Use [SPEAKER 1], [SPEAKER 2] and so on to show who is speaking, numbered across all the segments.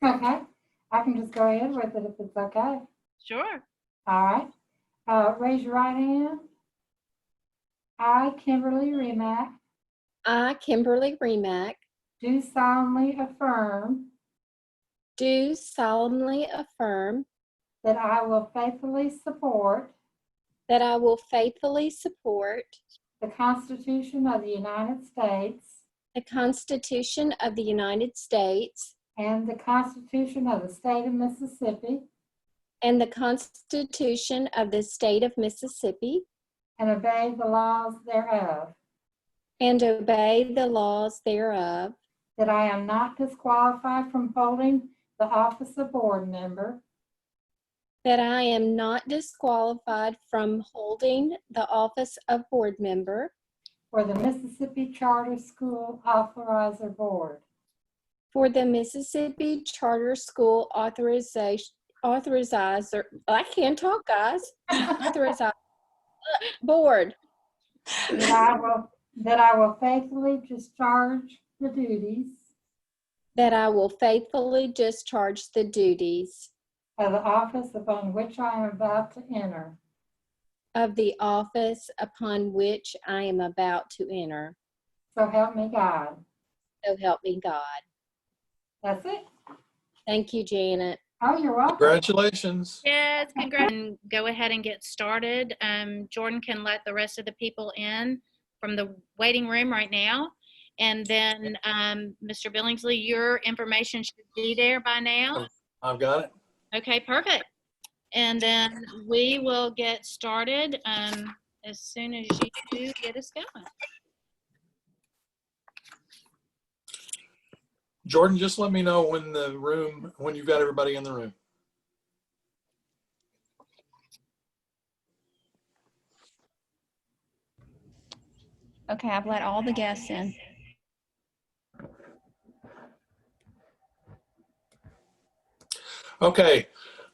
[SPEAKER 1] Okay, I can just go ahead with it if it's okay.
[SPEAKER 2] Sure.
[SPEAKER 1] All right. Raise your right hand. I, Kimberly Remack,
[SPEAKER 3] I, Kimberly Remack,
[SPEAKER 1] do solemnly affirm
[SPEAKER 3] do solemnly affirm
[SPEAKER 1] that I will faithfully support
[SPEAKER 3] that I will faithfully support
[SPEAKER 1] the Constitution of the United States
[SPEAKER 3] the Constitution of the United States
[SPEAKER 1] and the Constitution of the State of Mississippi,
[SPEAKER 3] and the Constitution of the State of Mississippi,
[SPEAKER 1] and obey the laws thereof,
[SPEAKER 3] and obey the laws thereof,
[SPEAKER 1] that I am not disqualified from holding the office of board member
[SPEAKER 3] that I am not disqualified from holding the office of board member
[SPEAKER 1] for the Mississippi Charter School Authorizer Board,
[SPEAKER 3] for the Mississippi Charter School Authorizer, I can't talk, guys, Authorizer Board,
[SPEAKER 1] that I will faithfully discharge the duties
[SPEAKER 3] that I will faithfully discharge the duties
[SPEAKER 1] of the office upon which I am about to enter.
[SPEAKER 3] of the office upon which I am about to enter.
[SPEAKER 1] So help me God.
[SPEAKER 3] So help me God.
[SPEAKER 1] That's it.
[SPEAKER 3] Thank you, Janet.
[SPEAKER 1] Oh, you're welcome.
[SPEAKER 4] Congratulations.
[SPEAKER 2] Yes, congrats. And go ahead and get started. Jordan can let the rest of the people in from the waiting room right now. And then, Mr. Billingsley, your information should be there by now.
[SPEAKER 4] I've got it.
[SPEAKER 2] Okay, perfect. And then we will get started as soon as you do get us going.
[SPEAKER 4] Jordan, just let me know when you've got everybody in the room.
[SPEAKER 5] Okay, I've let all the guests in.
[SPEAKER 4] Okay,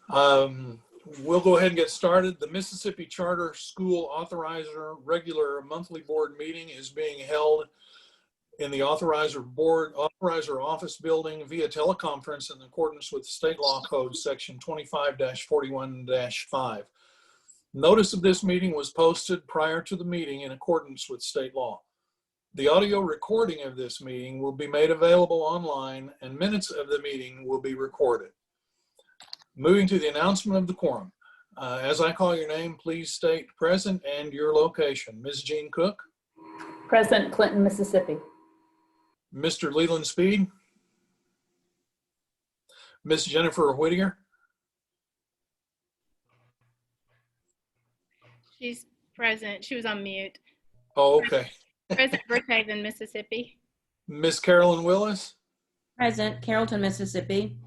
[SPEAKER 4] we'll go ahead and get started. The Mississippi Charter School Authorizer regular monthly board meeting is being held in the Authorizer Office Building via teleconference in accordance with State Law Code Section 25-41-5. Notice of this meeting was posted prior to the meeting in accordance with state law. The audio recording of this meeting will be made available online, and minutes of the meeting will be recorded. Moving to the announcement of the quorum. As I call your name, please state present and your location. Ms. Jean Cook,
[SPEAKER 6] Present, Clinton, Mississippi.
[SPEAKER 4] Mr. Leland Speed, Ms. Jennifer Whittier,
[SPEAKER 2] She's present. She was on mute.
[SPEAKER 4] oh, okay,
[SPEAKER 2] Present, Brookhaven, Mississippi.
[SPEAKER 4] Ms. Carolyn Willis,
[SPEAKER 7] Present, Carrollton, Mississippi.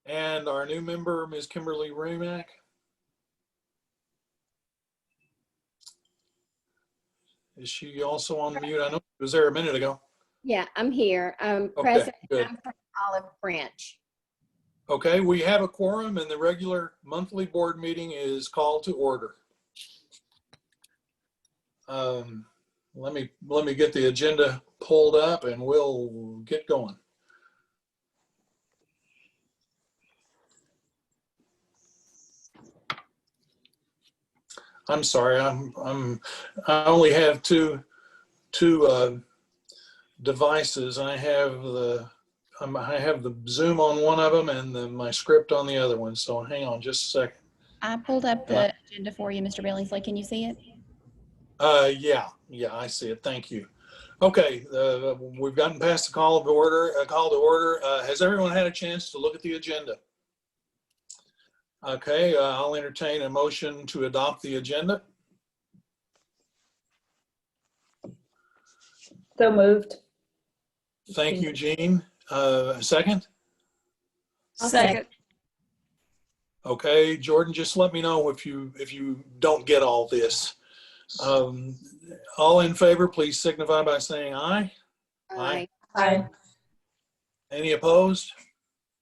[SPEAKER 4] and our new member, Ms. Kimberly Remack. Is she also on mute? I know she was there a minute ago.
[SPEAKER 3] Yeah, I'm here.
[SPEAKER 4] Okay,
[SPEAKER 3] Present,
[SPEAKER 4] good.
[SPEAKER 3] I'm from Olive Branch.
[SPEAKER 4] Okay, we have a quorum and the regular monthly board meeting is called to order. Let me get the agenda pulled up and we'll get going. I'm sorry, I only have two devices. I have the Zoom on one of them and my script on the other one. So hang on just a second.
[SPEAKER 5] I pulled up the agenda for you, Mr. Billingsley. Can you see it?
[SPEAKER 4] Yeah, I see it. Thank you. Okay, we've gotten past the call to order. Has everyone had a chance to look at the agenda? Okay, I'll entertain a motion to adopt the agenda.
[SPEAKER 6] So moved.
[SPEAKER 4] Thank you, Jean. Second?
[SPEAKER 5] Second.
[SPEAKER 4] Okay, Jordan, just let me know if you don't get all this. All in favor, please signify by saying aye. Aye.
[SPEAKER 6] Aye.
[SPEAKER 4] Any opposed?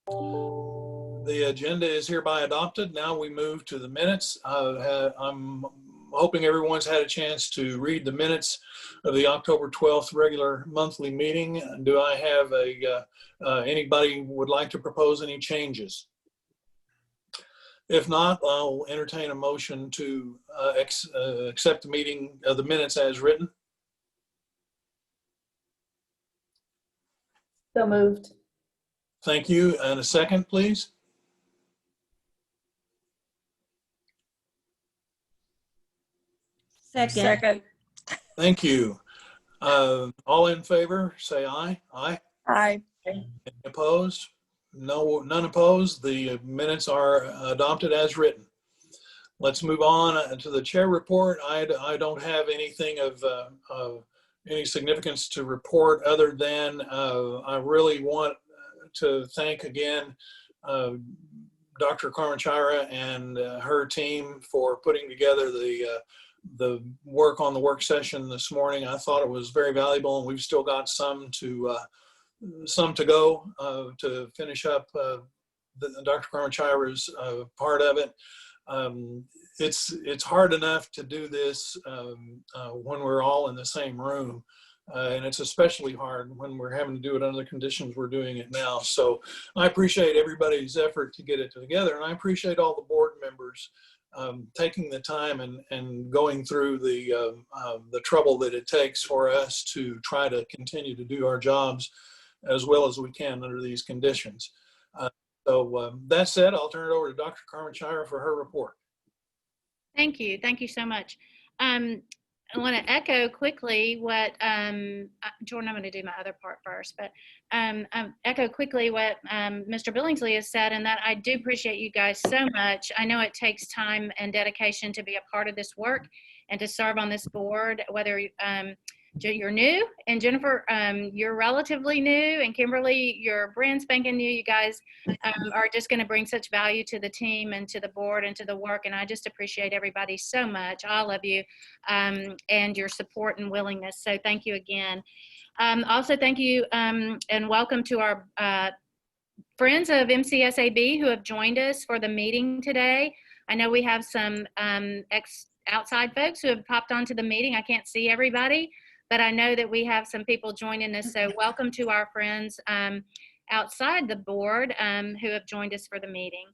[SPEAKER 4] The agenda is hereby adopted. Now we move to the minutes. I'm hoping everyone's had a chance to read the minutes of the October 12th regular monthly meeting. Do I have anybody would like to propose any changes? If not, I'll entertain a motion to accept the minutes as written.
[SPEAKER 6] So moved.
[SPEAKER 4] Thank you. And a second, please.
[SPEAKER 7] Second.
[SPEAKER 4] Thank you. All in favor, say aye. Aye.
[SPEAKER 8] Aye.
[SPEAKER 4] Any opposed? No, none opposed. The minutes are adopted as written. Let's move on to the chair report. I don't have anything of any significance to report other than I really want to thank again Dr. Carmen Chira and her team for putting together the work on the work session this morning. I thought it was very valuable, and we've still got some to go to finish up Dr. Carmen Chira's part of it. It's hard enough to do this when we're all in the same room, and it's especially hard when we're having to do it under the conditions we're doing it now. So I appreciate everybody's effort to get it together, and I appreciate all the board members taking the time and going through the trouble that it takes for us to try to continue to do our jobs as well as we can under these conditions. So that said, I'll turn it over to Dr. Carmen Chira for her report.
[SPEAKER 2] Thank you. Thank you so much. I want to echo quickly what, Jordan, I'm going to do my other part first, but echo quickly what Mr. Billingsley has said, and that I do appreciate you guys so much. I know it takes time and dedication to be a part of this work and to serve on this board, whether you're new, and Jennifer, you're relatively new, and Kimberly, you're brand spanking new. You guys are just going to bring such value to the team and to the board and to the work, and I just appreciate everybody so much, all of you, and your support and willingness. So thank you again. Also, thank you and welcome to our friends of MCSAB who have joined us for the meeting today. I know we have some outside folks who have popped onto the meeting. I can't see everybody, but I know that we have some people joining us. So welcome to our friends outside the board who have joined us for the meeting.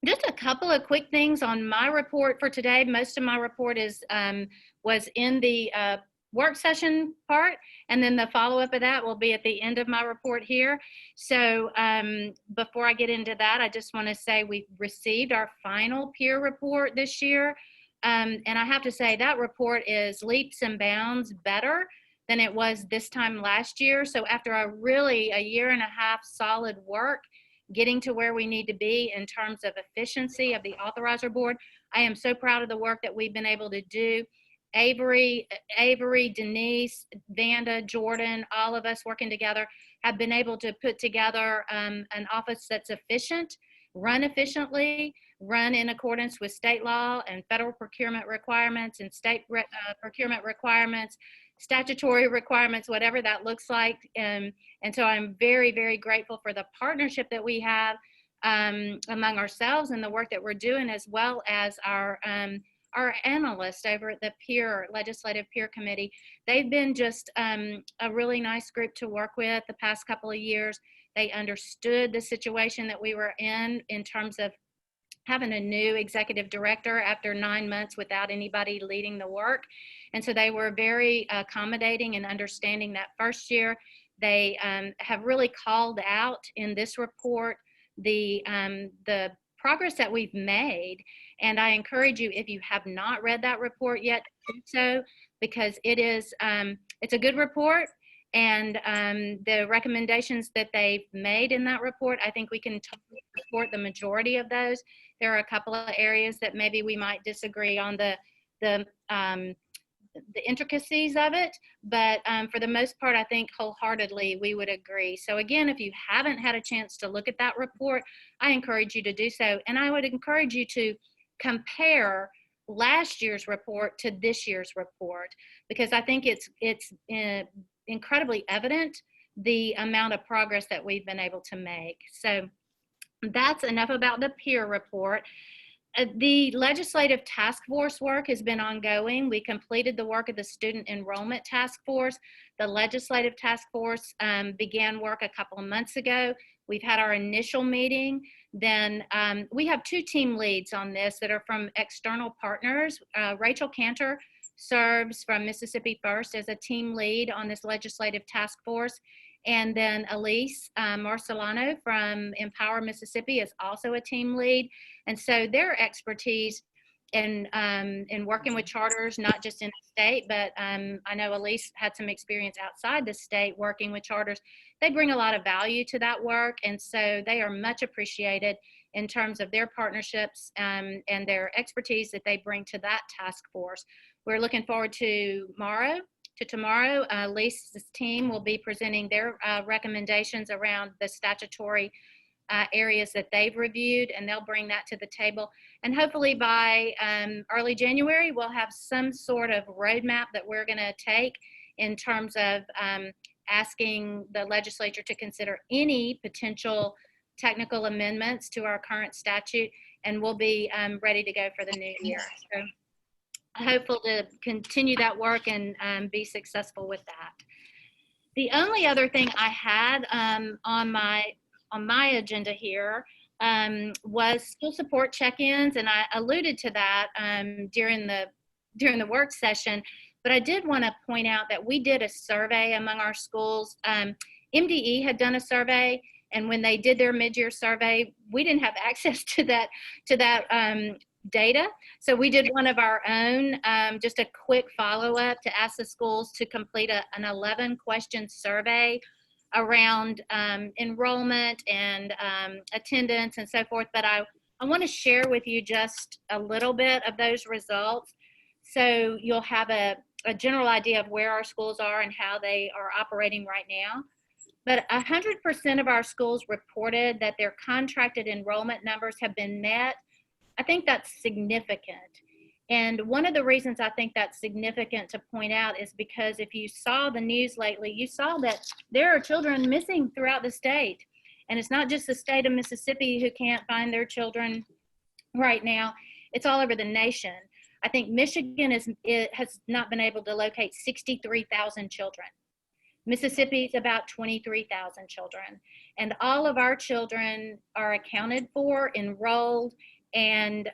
[SPEAKER 2] Just a couple of quick things on my report for today. Most of my report was in the work session part, and then the follow-up of that will be at the end of my report here. So before I get into that, I just want to say we received our final peer report this year. And I have to say that report is leaps and bounds better than it was this time last year. So after a year and a half solid work, getting to where we need to be in terms of efficiency of the authorizer board, I am so proud of the work that we've been able to do. Avery, Denise, Vanda, Jordan, all of us working together have been able to put together an office that's efficient, run efficiently, run in accordance with state law and federal procurement requirements and state procurement requirements, statutory requirements, whatever that looks like. And so I'm very, very grateful for the partnership that we have among ourselves and the work that we're doing, as well as our analysts over at the Legislative Peer Committee. They've been just a really nice group to work with the past couple of years. They understood the situation that we were in terms of having a new executive director after 9 months without anybody leading the work. And so they were very accommodating and understanding that first year. They have really called out in this report the progress that we've made. And I encourage you, if you have not read that report yet, to do so, because it is, it's a good report. And the recommendations that they've made in that report, I think we can totally support the majority of those. There are a couple of areas that maybe we might disagree on the intricacies of it, but for the most part, I think wholeheartedly we would agree. So again, if you haven't had a chance to look at that report, I encourage you to do so. And I would encourage you to compare last year's report to this year's report, because I think it's incredibly evident the amount of progress that we've been able to make. So that's enough about the peer report. The legislative task force work has been ongoing. We completed the work of the student enrollment task force. The legislative task force began work a couple of months ago. We've had our initial meeting. Then we have 2 team leads on this that are from external partners. Rachel Cantor serves from Mississippi First as a team lead on this legislative task force. And then Elise Marcelano from Empower Mississippi is also a team lead. And so their expertise in working with charters, not just in the state, but I know Elise had some experience outside the state working with charters. They bring a lot of value to that work. And so they are much appreciated in terms of their partnerships and their expertise that they bring to that task force. We're looking forward to tomorrow. Lisa's team will be presenting their recommendations around the statutory areas that they've reviewed, and they'll bring that to the table. And hopefully by early January, we'll have some sort of roadmap that we're going to take in terms of asking the legislature to consider any potential technical amendments to our current statute, and we'll be ready to go for the new year. So hopeful to continue that work and be successful with that. The only other thing I had on my agenda here was school support check-ins, and I alluded to that during the work session. But I did want to point out that we did a survey among our schools. MDE had done a survey, and when they did their mid-year survey, we didn't have access to that data. So we did one of our own, just a quick follow-up to ask the schools to complete an 11-question survey around enrollment and attendance and so forth. But I want to share with you just a little bit of those results, so you'll have a general idea of where our schools are and how they are operating right now. But 100% of our schools reported that their contracted enrollment numbers have been met. I think that's significant. And one of the reasons I think that's significant to point out is because if you saw the news lately, you saw that there are children missing throughout the state. And it's not just the state of Mississippi who can't find their children right now. It's all over the nation. I think Michigan has not been able to locate 63,000 children. Mississippi is about 23,000 children. And all of our children are accounted for, enrolled, and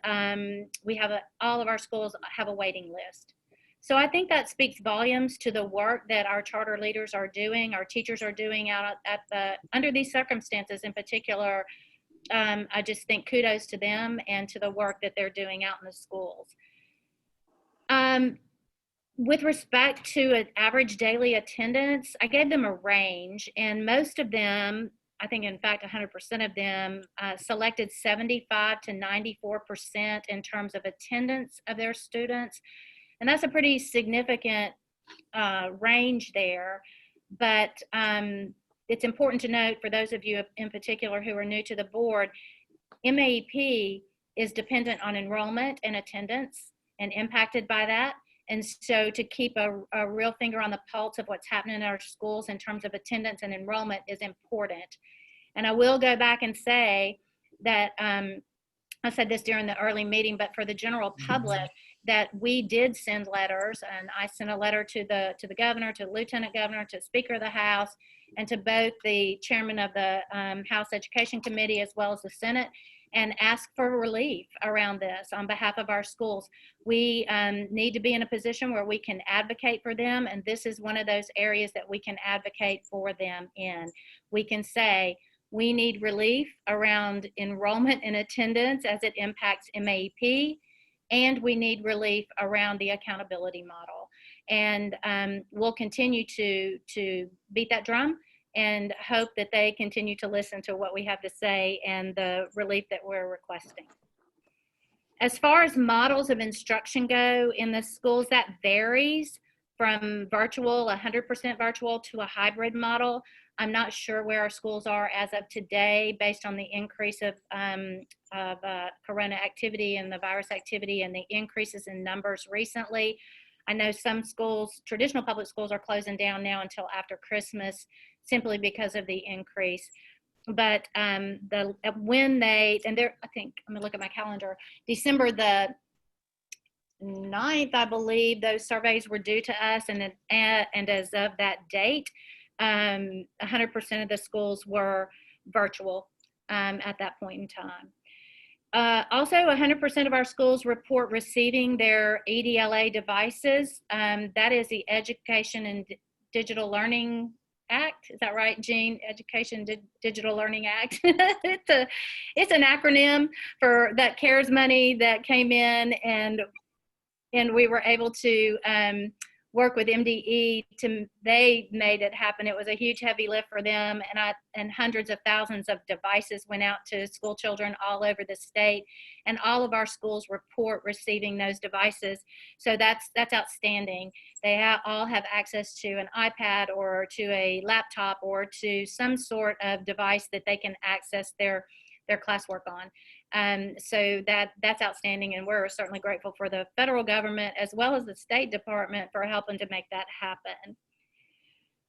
[SPEAKER 2] we have all of our schools have a waiting list. So I think that speaks volumes to the work that our charter leaders are doing, our teachers are doing out under these circumstances in particular. I just think kudos to them and to the work that they're doing out in the schools. With respect to an average daily attendance, I gave them a range, and most of them, I think in fact 100% of them, selected 75 to 94% in terms of attendance of their students. And that's a pretty significant range there. But it's important to note, for those of you in particular who are new to the board, MAEP is dependent on enrollment and attendance and impacted by that. And so to keep a real finger on the pulse of what's happening in our schools in terms of attendance and enrollment is important. And I will go back and say that, I said this during the early meeting, but for the general public, that we did send letters, and I sent a letter to the governor, to the lieutenant governor, to Speaker of the House, and to both the chairman of the House Education Committee as well as the Senate, and ask for relief around this on behalf of our schools. We need to be in a position where we can advocate for them, and this is one of those areas that we can advocate for them in. We can say, we need relief around enrollment and attendance as it impacts MAEP, and we need relief around the accountability model. And we'll continue to beat that drum and hope that they continue to listen to what we have to say and the relief that we're requesting. As far as models of instruction go in the schools, that varies from virtual, 100% virtual, to a hybrid model. I'm not sure where our schools are as of today based on the increase of corona activity and the virus activity and the increases in numbers recently. I know some schools, traditional public schools, are closing down now until after Christmas simply because of the increase. but when they, and they're, I think, I'm gonna look at my calendar, December the 9th, I believe, those surveys were due to us, and as of that date, 100% of the schools were virtual at that point in time. Also, 100% of our schools report receiving their EDLA devices. That is the Education and Digital Learning Act. Is that right, Jean? Education Digital Learning Act. It's an acronym for that CARES money that came in, and we were able to work with MDE they made it happen. It was a huge heavy lift for them, and hundreds of thousands of devices went out to school children all over the state, and all of our schools report receiving those devices. So that's outstanding. They all have access to an iPad or to a laptop or to some sort of device that they can access their classwork on. So that's outstanding, and we're certainly grateful for the federal government as well as the State Department for helping to make that happen.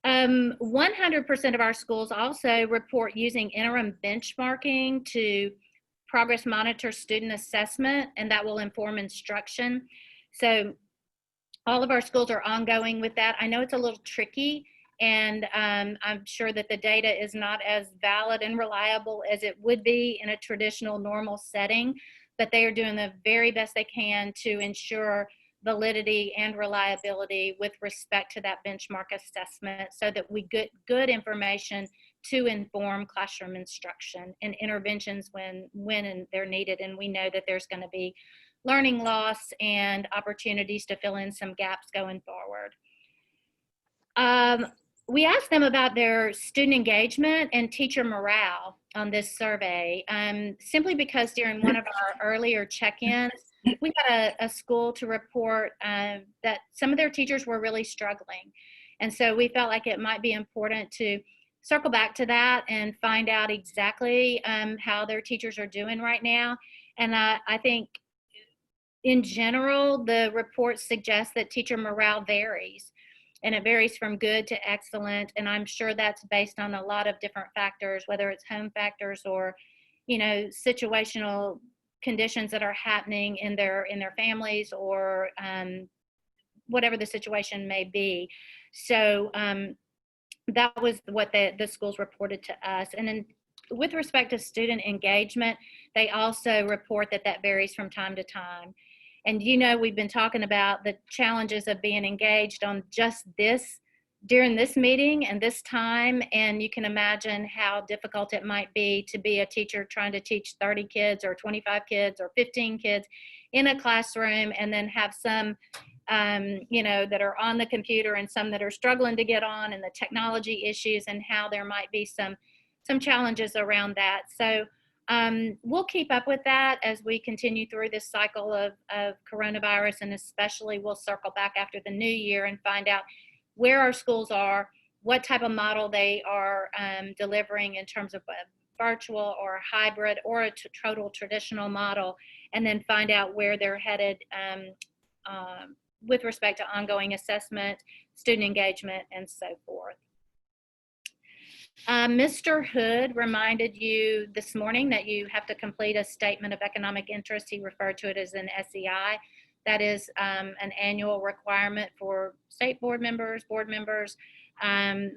[SPEAKER 2] 100% of our schools also report using interim benchmarking to progress monitor student assessment, and that will inform instruction. So all of our schools are ongoing with that. I know it's a little tricky, and I'm sure that the data is not as valid and reliable as it would be in a traditional normal setting, but they are doing the very best they can to ensure validity and reliability with respect to that benchmark assessment, so that we get good information to inform classroom instruction and interventions when they're needed. And we know that there's going to be learning loss and opportunities to fill in some gaps going forward. We asked them about their student engagement and teacher morale on this survey, simply because during one of our earlier check-ins, we had a school to report that some of their teachers were really struggling. And so we felt like it might be important to circle back to that and find out exactly how their teachers are doing right now. And I think in general, the report suggests that teacher morale varies. And it varies from good to excellent. And I'm sure that's based on a lot of different factors, whether it's home factors or, situational conditions that are happening in their families, or whatever the situation may be. So that was what the schools reported to us. And then with respect to student engagement, they also report that varies from time to time. And we've been talking about the challenges of being engaged on just this during this meeting and this time. And you can imagine how difficult it might be to be a teacher trying to teach 30 kids or 25 kids or 15 kids in a classroom, and then have some, that are on the computer and some that are struggling to get on, and the technology issues, and how there might be some challenges around that. So we'll keep up with that as we continue through this cycle of coronavirus, and especially we'll circle back after the new year and find out where our schools are, what type of model they are delivering in terms of virtual or hybrid or a total traditional model, and then find out where they're headed with respect to ongoing assessment, student engagement, and so forth. Mr. Hood reminded you this morning that you have to complete a statement of economic interest. He referred to it as an SEI. That is an annual requirement for state board members,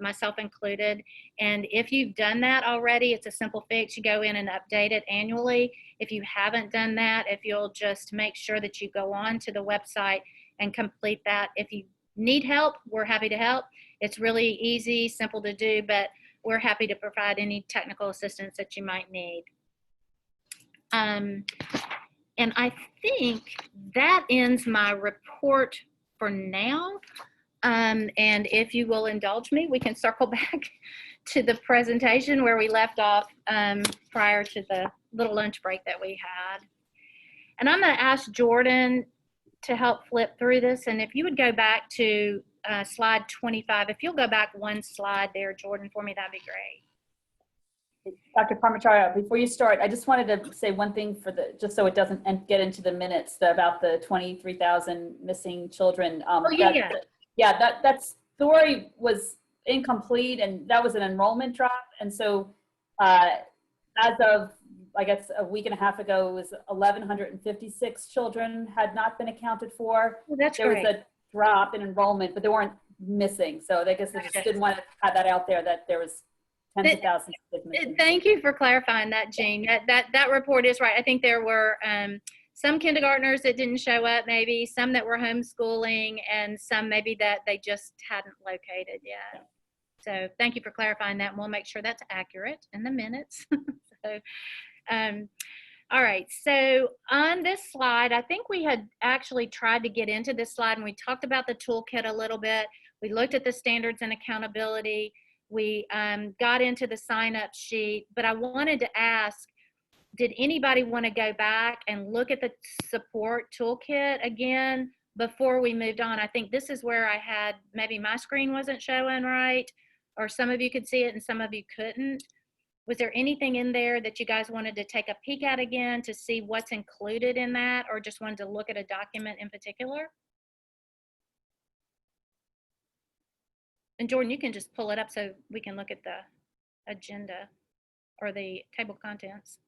[SPEAKER 2] myself included. And if you've done that already, it's a simple fix. You go in and update it annually. If you haven't done that, if you'll just make sure that you go on to the website and complete that. If you need help, we're happy to help. It's really easy, simple to do, but we're happy to provide any technical assistance that you might need. And I think that ends my report for now. And if you will indulge me, we can circle back to the presentation where we left off prior to the little lunch break that we had. And I'm going to ask Jordan to help flip through this. And if you would go back to slide 25, if you'll go back one slide there, Jordan, for me, that'd be great.
[SPEAKER 6] Dr. Parmachara, before you start, I just wanted to say one thing just so it doesn't get into the minutes about the 23,000 missing children. That story was incomplete, and that was an enrollment drop. And so As of, I guess, a week and a half ago, it was 1,156 children had not been accounted for.
[SPEAKER 2] Well, that's
[SPEAKER 6] There was
[SPEAKER 2] great.
[SPEAKER 6] a drop in enrollment, but they weren't missing. So I guess they just
[SPEAKER 2] Okay.
[SPEAKER 6] didn't want to have that out there that there was tens of thousands of kids missing.
[SPEAKER 2] Thank you for clarifying that, Jean. That report is right. I think there were some kindergartners that didn't show up, maybe some that were homeschooling, and some maybe that they just hadn't located yet. So thank you for clarifying that, and we'll make sure that's accurate in the minutes. So, all right, so on this slide, I think we had actually tried to get into this slide, and we talked about the toolkit a little bit. We looked at the standards and accountability. We got into the sign-up sheet, but I wanted to ask, did anybody want to go back and look at the support toolkit again before we moved on? I think this is where I had, maybe my screen wasn't showing right, or some of you could see it and some of you couldn't. Was there anything in there that you guys wanted to take a peek at again to see what's included in that, or just wanted to look at a document in particular? And Jordan, you can just pull it up so we can look at the agenda or the table of contents.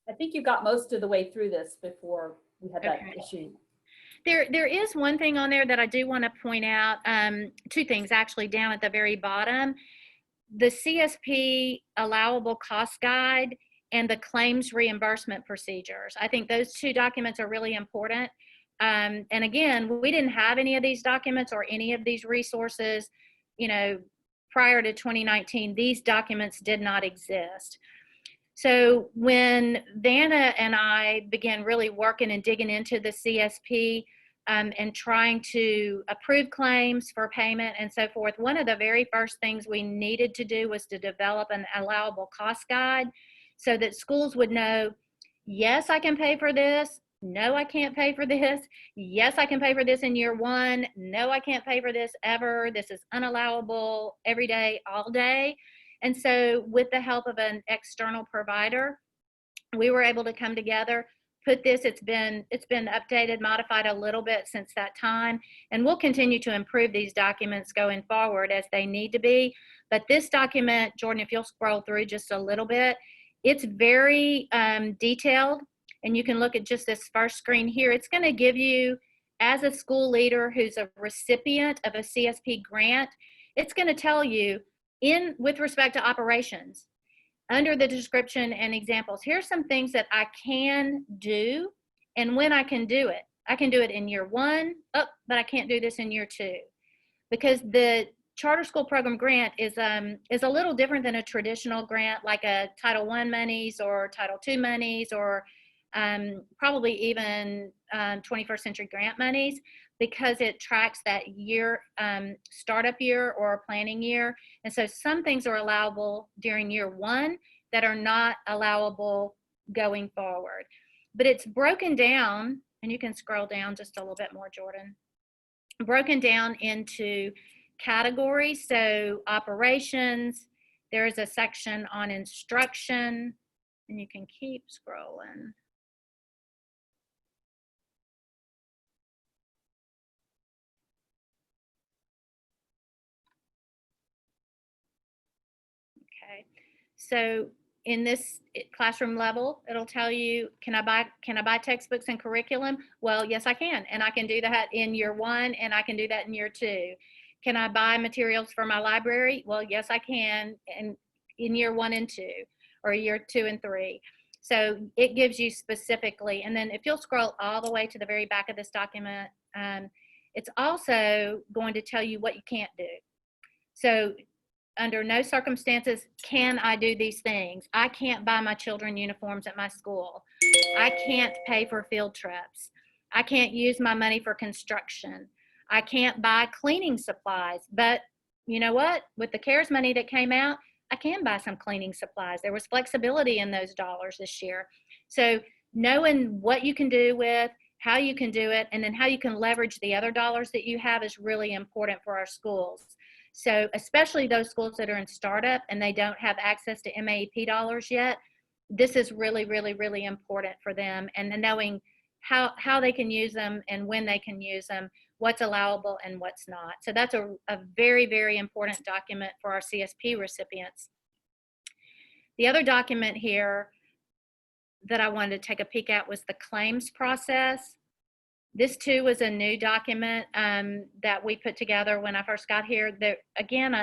[SPEAKER 6] I think you got most of the way through this before we had that
[SPEAKER 2] Okay.
[SPEAKER 6] issue.
[SPEAKER 2] There is one thing on there that I do want to point out, two things actually down at the very bottom. The CSP allowable cost guide and the claims reimbursement procedures. I think those two documents are really important. And again, we didn't have any of these documents or any of these resources, you know, prior to 2019. These documents did not exist. So when Vanna and I began really working and digging into the CSP and trying to approve claims for payment and so forth, one of the very first things we needed to do was to develop an allowable cost guide so that schools would know, yes, I can pay for this. No, I can't pay for this. Yes, I can pay for this in year one. No, I can't pay for this ever. This is unallowable every day, all day. And so with the help of an external provider, we were able to come together, put this, it's been updated, modified a little bit since that time, and we'll continue to improve these documents going forward as they need to be. But this document, Jordan, if you'll scroll through just a little bit, it's very detailed, and you can look at just this first screen here. It's going to give you, as a school leader who's a recipient of a CSP grant, it's going to tell you, with respect to operations, under the description and examples, here's some things that I can do and when I can do it. I can do it in year one, but I can't do this in year two. Because the charter school program grant is a little different than a traditional grant, like a Title I monies or Title II monies, or probably even 21st century grant monies, because it tracks that year, startup year or planning year. And so some things are allowable during year one that are not allowable going forward. But it's broken down, and you can scroll down just a little bit more, Jordan, broken down into categories. So operations, there is a section on instruction, and you can keep scrolling. Okay, so in this classroom level, it'll tell you, can I buy textbooks and curriculum? Well, yes, I can. And I can do that in year one, and I can do that in year two. Can I buy materials for my library? Well, yes, I can, and in year one and two, or year two and three. So it gives you specifically, and then if you'll scroll all the way to the very back of this document, it's also going to tell you what you can't do. So under no circumstances can I do these things. I can't buy my children uniforms at my school. I can't pay for field trips. I can't use my money for construction. I can't buy cleaning supplies. But you know what? With the CARES money that came out, I can buy some cleaning supplies. There was flexibility in those dollars this year. So knowing what you can do with, how you can do it, and then how you can leverage the other dollars that you have is really important for our schools. So especially those schools that are in startup and they don't have access to MAEP dollars yet, this is really, really, really important for them. And then knowing how they can use them and when they can use them, what's allowable and what's not. So that's a very, very important document for our CSP recipients. The other document here that I wanted to take a peek at was the claims process. This too was a new document that we put together when I first got here. There, again,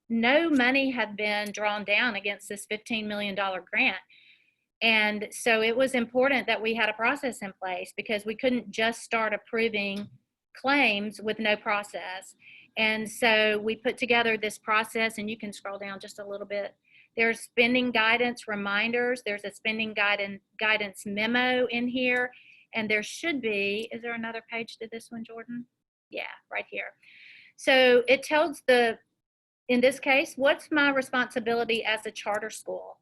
[SPEAKER 2] no money had been drawn down against this $15 million grant. And so it was important that we had a process in place because we couldn't just start approving claims with no process. And so we put together this process, and you can scroll down just a little bit. There's spending guidance reminders. There's a spending guidance memo in here. And there should be, is there another page to this one, Jordan? Yeah, right here. So it tells in this case, what's my responsibility as a charter school?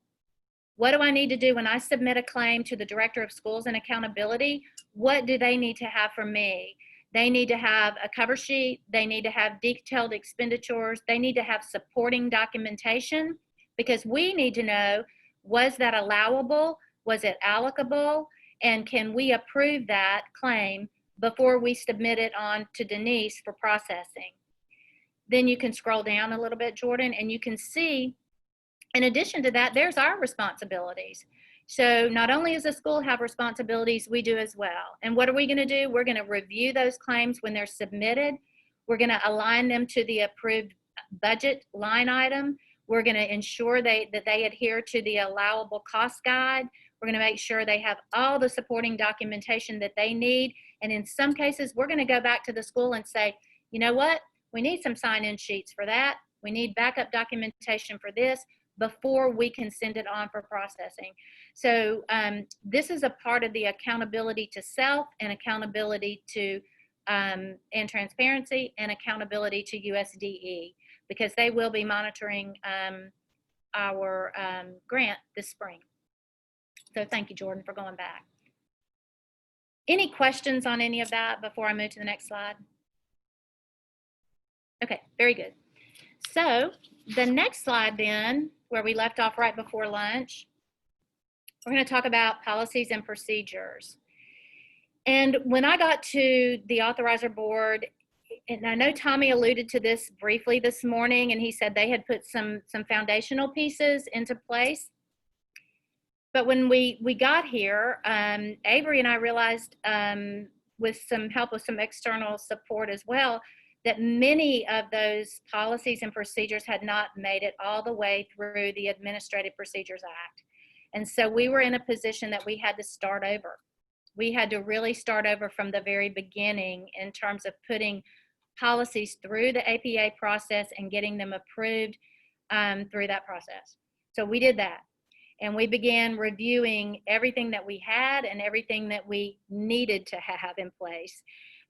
[SPEAKER 2] What do I need to do when I submit a claim to the Director of Schools and Accountability? What do they need to have from me? They need to have a cover sheet. They need to have detailed expenditures. They need to have supporting documentation because we need to know, was that allowable? Was it allocable? And can we approve that claim before we submit it on to Denise for processing? Then you can scroll down a little bit, Jordan, and you can see, in addition to that, there's our responsibilities. So not only does the school have responsibilities, we do as well. And what are we going to do? We're going to review those claims when they're submitted. We're going to align them to the approved budget line item. We're going to ensure that they adhere to the allowable cost guide. We're going to make sure they have all the supporting documentation that they need. And in some cases, we're going to go back to the school and say, you know what? We need some sign-in sheets for that. We need backup documentation for this before we can send it on for processing. So this is a part of the accountability to self and accountability to and transparency and accountability to USDE, because they will be monitoring our grant this spring. So thank you, Jordan, for going back. Any questions on any of that before I move to the next slide? Okay, very good. So the next slide then, where we left off right before lunch, we're going to talk about policies and procedures. And when I got to the authorizer board, and I know Tommy alluded to this briefly this morning, and he said they had put some foundational pieces into place. But when we got here, Avery and I realized with some help with some external support as well, that many of those policies and procedures had not made it all the way through the Administrative Procedures Act. And so we were in a position that we had to start over. We had to really start over from the very beginning in terms of putting policies through the APA process and getting them approved through that process. So we did that. And we began reviewing everything that we had and everything that we needed to have in place.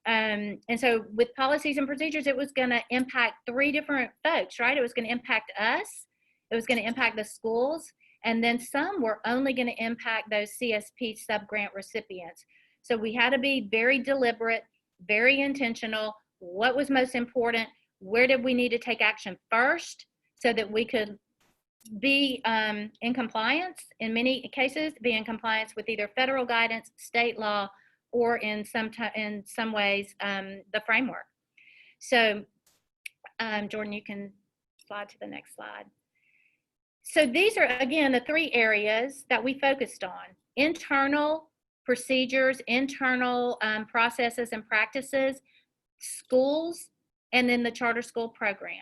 [SPEAKER 2] And so with policies and procedures, it was going to impact three different folks, right? It was going to impact us, it was going to impact the schools, and then some were only going to impact those CSP sub-grant recipients. So we had to be very deliberate, very intentional. What was most important? Where did we need to take action first so that we could be in compliance, in many cases, be in compliance with either federal guidance, state law, or in some ways, the framework. So, Jordan, you can slide to the next slide. So these are, again, the three areas that we focused on: internal procedures, internal processes and practices, schools, and then the charter school program.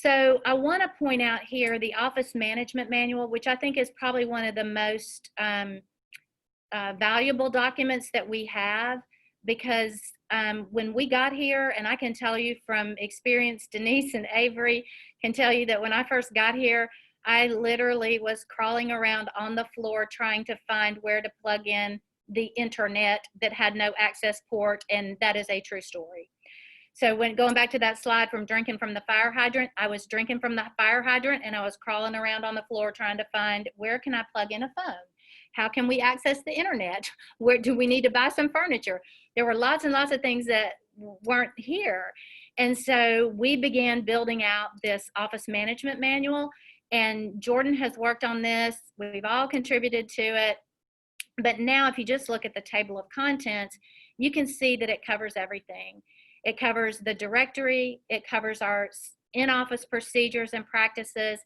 [SPEAKER 2] So I want to point out here the Office Management Manual, which I think is probably one of the most valuable documents that we have, because when we got here, and I can tell you from experience, Denise and Avery can tell you that when I first got here, I literally was crawling around on the floor trying to find where to plug in the internet that had no access port, and that is a true story. So when going back to that slide from drinking from the fire hydrant, I was drinking from the fire hydrant and I was crawling around on the floor trying to find, where can I plug in a phone? How can we access the internet? Where do we need to buy some furniture? There were lots and lots of things that weren't here. And so we began building out this Office Management Manual, and Jordan has worked on this. We've all contributed to it. But now if you just look at the table of contents, you can see that it covers everything. It covers the directory, it covers our in-office procedures and practices,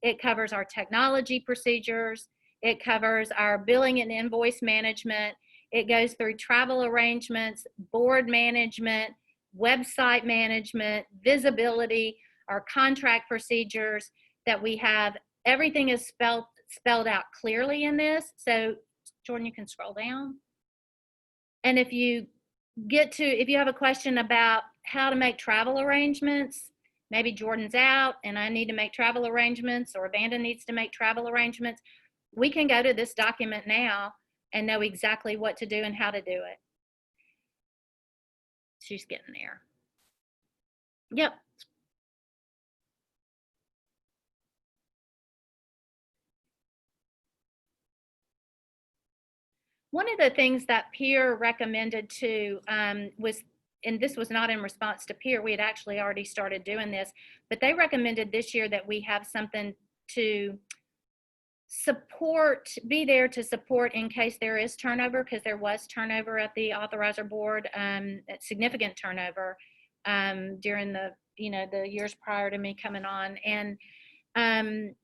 [SPEAKER 2] it covers our technology procedures, it covers our billing and invoice management, it goes through travel arrangements, board management, website management, visibility, our contract procedures that we have. Everything is spelled out clearly in this. So Jordan, you can scroll down. And if you have a question about how to make travel arrangements, maybe Jordan's out and I need to make travel arrangements, or Vanda needs to make travel arrangements, we can go to this document now and know exactly what to do and how to do it. She's getting there. Yep. One of the things that Peer recommended too was, and this was not in response to Peer, we had actually already started doing this, but they recommended this year that we have something to support, be there to support in case there is turnover, because there was turnover at the authorizer board, significant turnover during the years prior to me coming on. And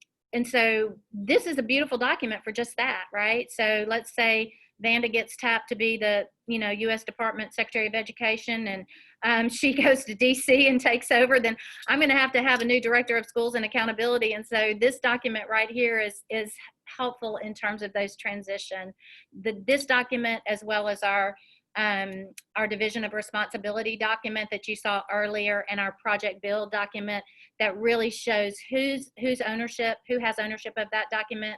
[SPEAKER 2] so this is a beautiful document for just that, right? So let's say Vanda gets tapped to be the, U.S. Department Secretary of Education, and she goes to DC and takes over, then I'm going to have a new Director of Schools and Accountability. And so this document right here is helpful in terms of those transition. This document, as well as our Division of Responsibility document that you saw earlier, and our Project Build document that really shows who has ownership of that document,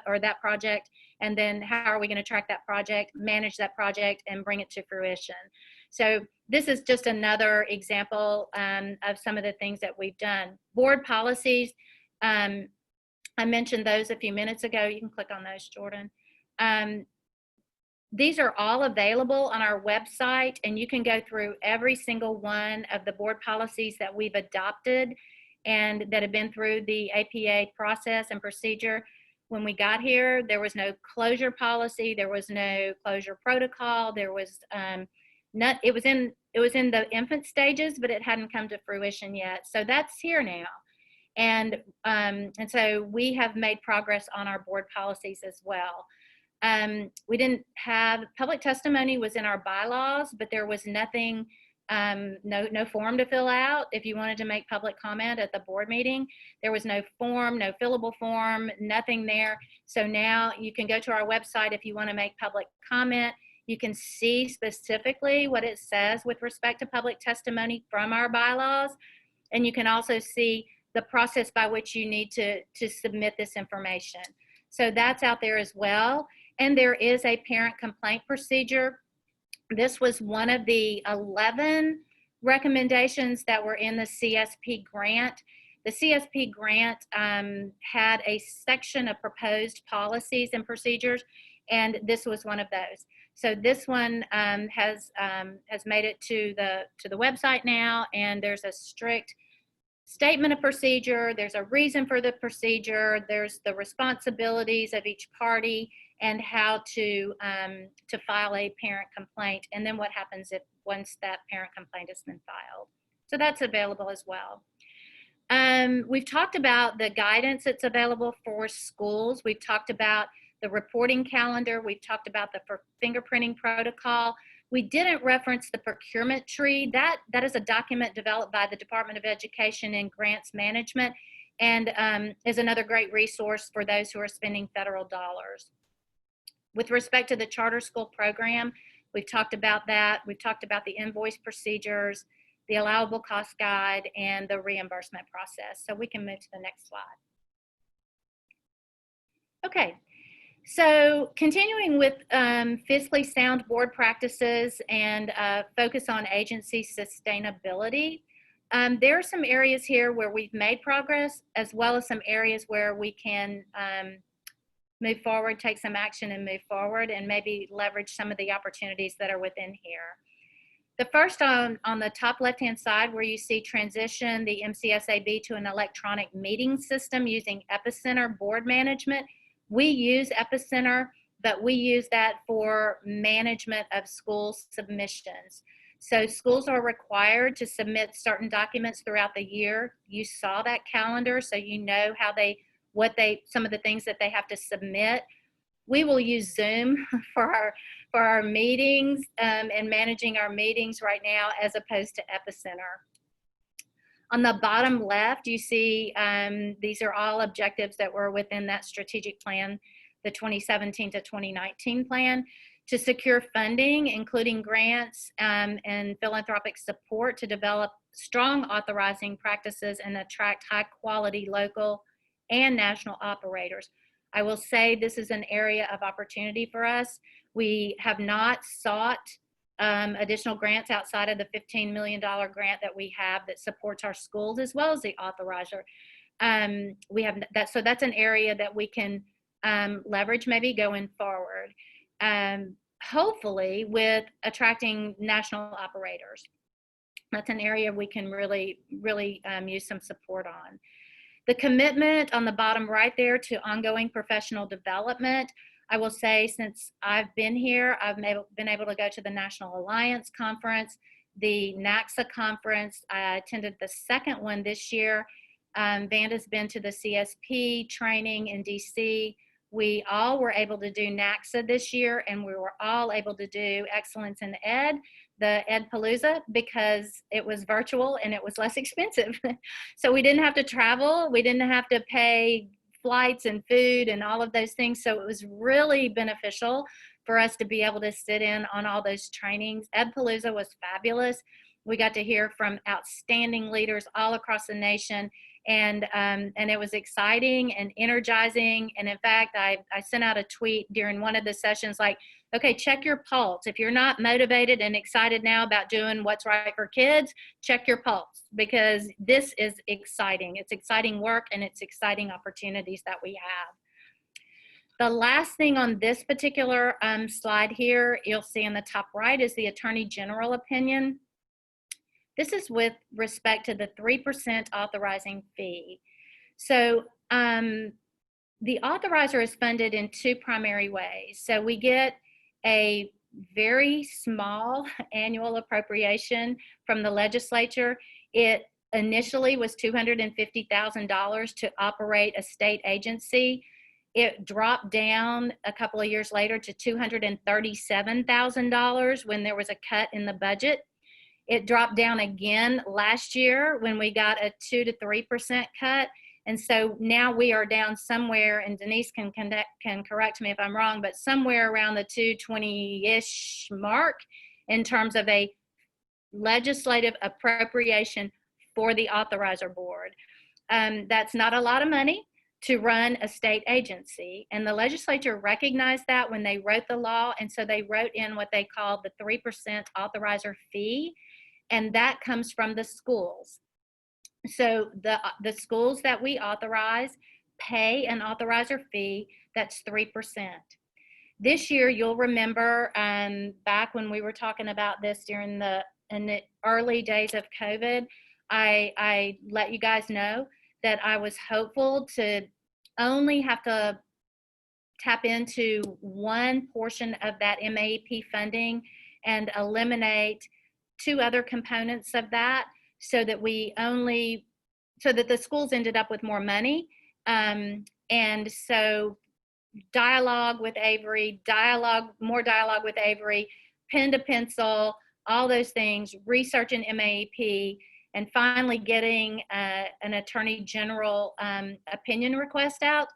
[SPEAKER 2] or that project, and then how are we going to track that project, manage that project, and bring it to fruition. So this is just another example of some of the things that we've done. Board policies, I mentioned those a few minutes ago. You can click on those, Jordan. These are all available on our website, and you can go through every single one of the board policies that we've adopted and that have been through the APA process and procedure. When we got here, there was no closure policy, there was no closure protocol, there was it was in the infant stages, but it hadn't come to fruition yet. So that's here now. And so we have made progress on our board policies as well. We didn't have, public testimony was in our bylaws, but there was nothing, no form to fill out. If you wanted to make public comment at the board meeting, there was no form, no fillable form, nothing there. So now you can go to our website if you want to make public comment. You can see specifically what it says with respect to public testimony from our bylaws. And you can also see the process by which you need to submit this information. So that's out there as well. And there is a parent complaint procedure. This was one of the 11 recommendations that were in the CSP grant. The CSP grant had a section of proposed policies and procedures, and this was one of those. So this one has made it to the website now, and there's a strict statement of procedure, there's a reason for the procedure, there's the responsibilities of each party, and how to file a parent complaint, and then what happens once that parent complaint has been filed. So that's available as well. We've talked about the guidance that's available for schools. We've talked about the reporting calendar. We've talked about the fingerprinting protocol. We didn't reference the procurement tree. That is a document developed by the Department of Education and Grants Management, and is another great resource for those who are spending federal dollars. With respect to the charter school program, we've talked about that. We've talked about the invoice procedures, the allowable cost guide, and the reimbursement process. So we can move to the next slide. Okay. So continuing with fiscally sound board practices and focus on agency sustainability, there are some areas here where we've made progress, as well as some areas where we can move forward, take some action and move forward, and maybe leverage some of the opportunities that are within here. The first on the top left-hand side, where you see transition the MCSAB to an electronic meeting system using Epicenter board management. We use Epicenter. but we use that for management of school submissions. So schools are required to submit certain documents throughout the year. You saw that calendar, so you know how some of the things that they have to submit. We will use Zoom for our meetings and managing our meetings right now, as opposed to Epicenter. On the bottom left, you see these are all objectives that were within that strategic plan, the 2017 to 2019 plan, to secure funding, including grants and philanthropic support to develop strong authorizing practices and attract high quality local and national operators. I will say this is an area of opportunity for us. We have not sought additional grants outside of the $15 million grant that we have that supports our schools, as well as the authorizer. We have that, so that's an area that we can leverage maybe going forward. Hopefully with attracting national operators. That's an area we can really use some support on. The commitment on the bottom right there to ongoing professional development, I will say since I've been here, I've been able to go to the National Alliance Conference, the NACSA Conference. I attended the second one this year. Vanda's been to the CSP training in DC. We all were able to do NACSA this year, and we were all able to do Excellence in Ed, the Ed Palooza, because it was virtual and it was less expensive. So we didn't have to travel. We didn't have to pay flights and food and all of those things. So it was really beneficial for us to be able to sit in on all those trainings. Ed Palooza was fabulous. We got to hear from outstanding leaders all across the nation. And it was exciting and energizing. And in fact, I sent out a tweet during one of the sessions like, okay, check your pulse. If you're not motivated and excited now about doing what's right for kids, check your pulse, because this is exciting. It's exciting work and it's exciting opportunities that we have. The last thing on this particular slide here, you'll see in the top right, is the Attorney General opinion. This is with respect to the 3% authorizing fee. So the authorizer is funded in two primary ways. So we get a very small annual appropriation from the legislature. It initially was $250,000 to operate a state agency. It dropped down a couple of years later to $237,000 when there was a cut in the budget. It dropped down again last year when we got a 2 to 3% cut. And so now we are down somewhere, and Denise can correct me if I'm wrong, but somewhere around the 220-ish mark in terms of a legislative appropriation for the authorizer board. That's not a lot of money to run a state agency. And the legislature recognized that when they wrote the law. And so they wrote in what they called the 3% authorizer fee. And that comes from the schools. So the schools that we authorize pay an authorizer fee that's 3%. This year, you'll remember back when we were talking about this in the early days of COVID, I let you guys know that I was hopeful to only have to tap into one portion of that MAEP funding and eliminate two other components of that, so that the schools ended up with more money. And so dialogue with Avery, more dialogue with Avery, pen to pencil, all those things, researching MAEP, and finally getting an Attorney General opinion request out.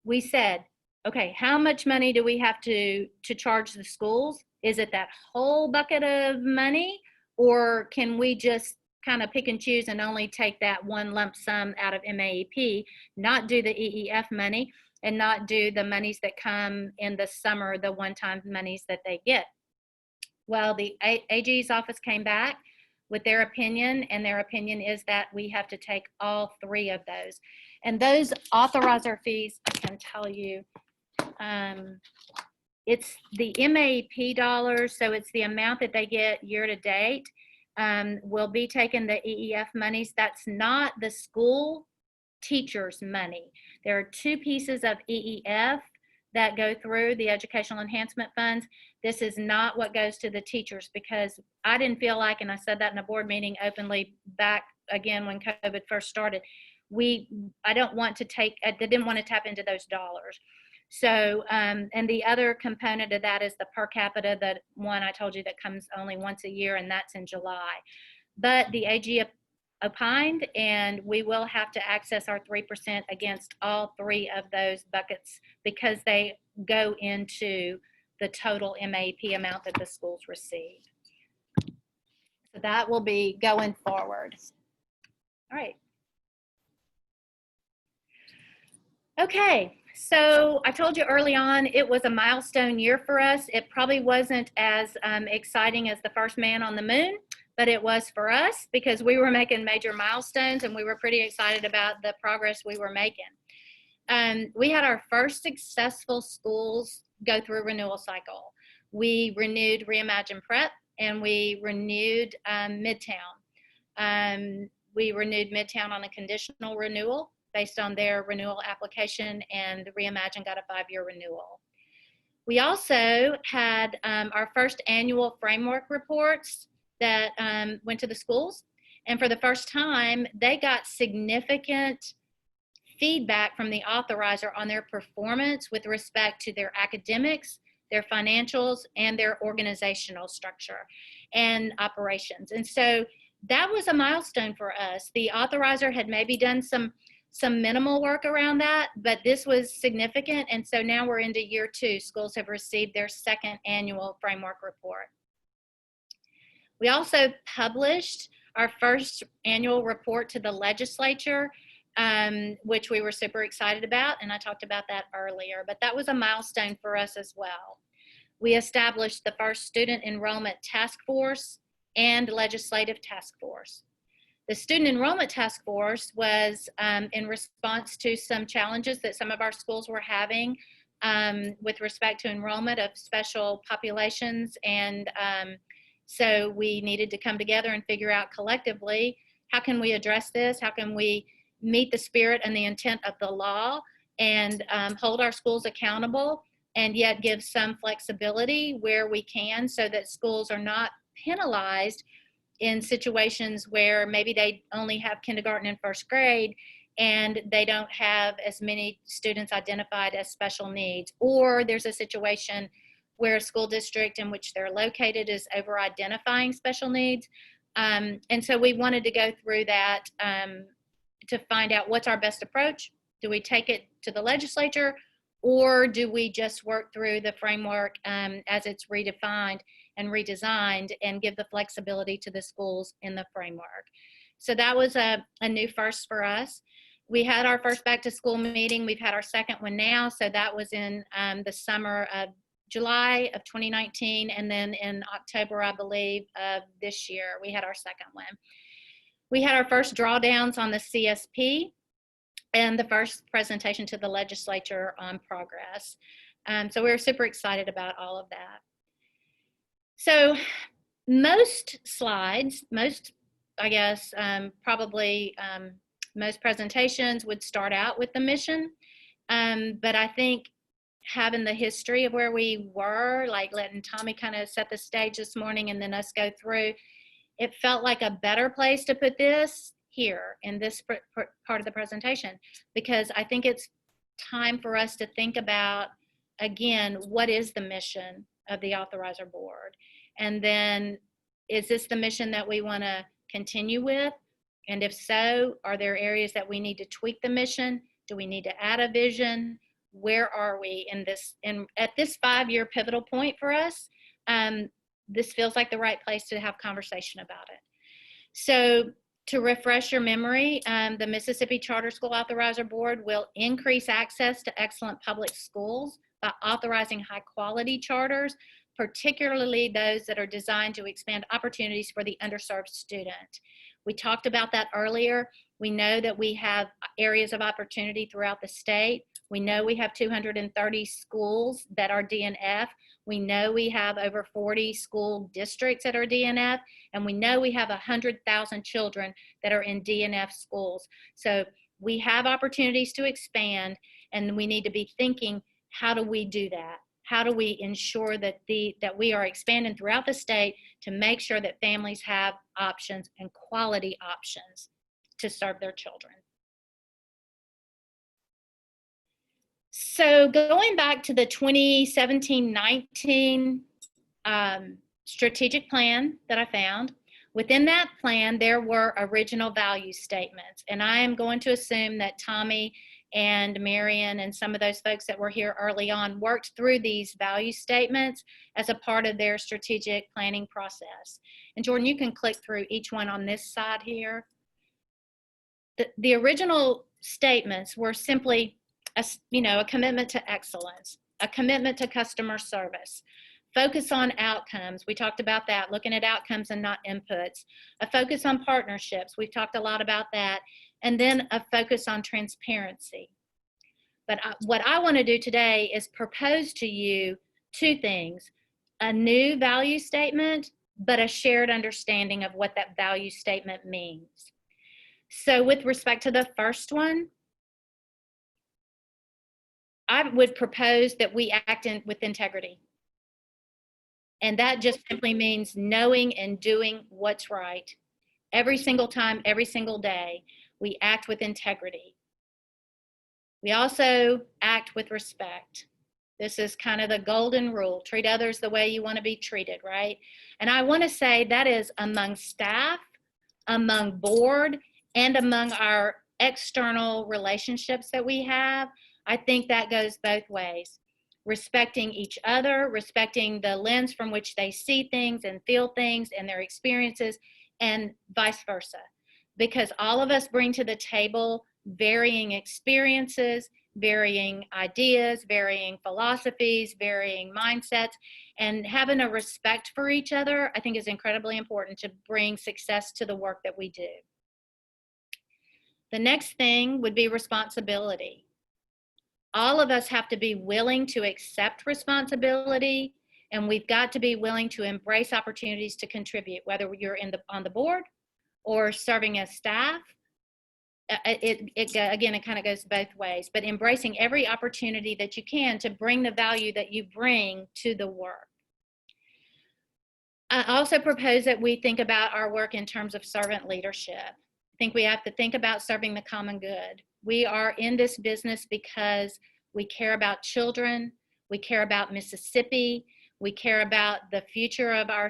[SPEAKER 2] We said, okay, how much money do we have to charge the schools? Is it that whole bucket of money, or can we just kind of pick and choose and only take that one lump sum out of MAEP, not do the EEF money, and not do the monies that come in the summer, the one-time monies that they get? Well, the AG's office came back with their opinion, and their opinion is that we have to take all three of those. And those authorizer fees, I can tell you, it's the MAEP dollars, so it's the amount that they get year to date. Will be taking the EEF monies. That's not the school teachers' money. There are two pieces of EEF. that go through the educational enhancement funds. This is not what goes to the teachers, because I didn't feel like, and I said that in a board meeting openly back again when COVID first started, I didn't want to tap into those dollars. So, and the other component of that is the per capita, that one I told you that comes only once a year, and that's in July. But the AG opined, and we will have to access our 3% against all three of those buckets, because they go into the total MAP amount that the schools receive. So that will be going forward. All right. Okay, so I told you early on it was a milestone year for us. It probably wasn't as exciting as the first man on the moon, but it was for us because we were making major milestones and we were pretty excited about the progress we were making. We had our first successful schools go through a renewal cycle. We renewed Reimagine Prep and we renewed Midtown. We renewed Midtown on a conditional renewal based on their renewal application, and Reimagine got a 5-year renewal. We also had our first annual framework reports that went to the schools. And for the first time, they got significant feedback from the authorizer on their performance with respect to their academics, their financials, and their organizational structure and operations. And so that was a milestone for us. The authorizer had maybe done some minimal work around that, but this was significant. And so now we're into year 2. Schools have received their second annual framework report. We also published our first annual report to the legislature, which we were super excited about. And I talked about that earlier, but that was a milestone for us as well. We established the first student enrollment task force and legislative task force. The student enrollment task force was in response to some challenges that some of our schools were having with respect to enrollment of special populations. And so we needed to come together and figure out collectively, how can we address this? How can we meet the spirit and the intent of the law and hold our schools accountable, and yet give some flexibility where we can, so that schools are not penalized in situations where maybe they only have kindergarten and first grade and they don't have as many students identified as special needs, or there's a situation where a school district in which they're located is over identifying special needs. And so we wanted to go through that to find out what's our best approach. Do we take it to the legislature, or do we just work through the framework as it's redefined and redesigned and give the flexibility to the schools in the framework? So that was a new first for us. We had our first back to school meeting. We've had our second one now. So that was in the summer of July of 2019. And then in October, I believe, of this year, we had our second one. We had our first drawdowns on the CSP and the first presentation to the legislature on progress. So we were super excited about all of that. So most slides, I guess, probably most presentations would start out with the mission. But I think having the history of where we were, like letting Tommy kind of set the stage this morning and then us go through, it felt like a better place to put this here in this part of the presentation, because I think it's time for us to think about, again, what is the mission of the authorizer board? And then, is this the mission that we want to continue with? And if so, are there areas that we need to tweak the mission? Do we need to add a vision? Where are we in this? And at this 5-year pivotal point for us, this feels like the right place to have conversation about it. So to refresh your memory, the Mississippi Charter School Authorizer Board will increase access to excellent public schools by authorizing high quality charters, particularly those that are designed to expand opportunities for the underserved student. We talked about that earlier. We know that we have areas of opportunity throughout the state. We know we have 230 schools that are DNF. We know we have over 40 school districts that are DNF, and we know we have 100,000 children that are in DNF schools. So we have opportunities to expand, and we need to be thinking, How do we do that? How do we ensure that we are expanding throughout the state to make sure that families have options and quality options to serve their children? So going back to the 2017-19 strategic plan that I found, within that plan, there were original value statements. And I am going to assume that Tommy and Marion and some of those folks that were here early on worked through these value statements as a part of their strategic planning process. And Jordan, you can click through each one on this side here. The original statements were simply a commitment to excellence, a commitment to customer service, focus on outcomes. We talked about that, looking at outcomes and not inputs. A focus on partnerships. We've talked a lot about that. And then a focus on transparency. But what I want to do today is propose to you two things: a new value statement, but a shared understanding of what that value statement means. So with respect to the first one, I would propose that we act with integrity. And that just simply means knowing and doing what's right. Every single time, every single day, we act with integrity. We also act with respect. This is kind of the golden rule. Treat others the way you want to be treated, right? And I want to say that is among staff, among board, and among our external relationships that we have. I think that goes both ways. Respecting each other, respecting the lens from which they see things and feel things and their experiences, and vice versa. Because all of us bring to the table varying experiences, varying ideas, varying philosophies, varying mindsets, and having a respect for each other, I think, is incredibly important to bring success to the work that we do. The next thing would be responsibility. All of us have to be willing to accept responsibility, and we've got to be willing to embrace opportunities to contribute, whether you're on the board or serving as staff. Again, it kind of goes both ways, but embracing every opportunity that you can to bring the value that you bring to the work. I also propose that we think about our work in terms of servant leadership. I think we have to think about serving the common good. We are in this business because we care about children, we care about Mississippi, we care about the future of our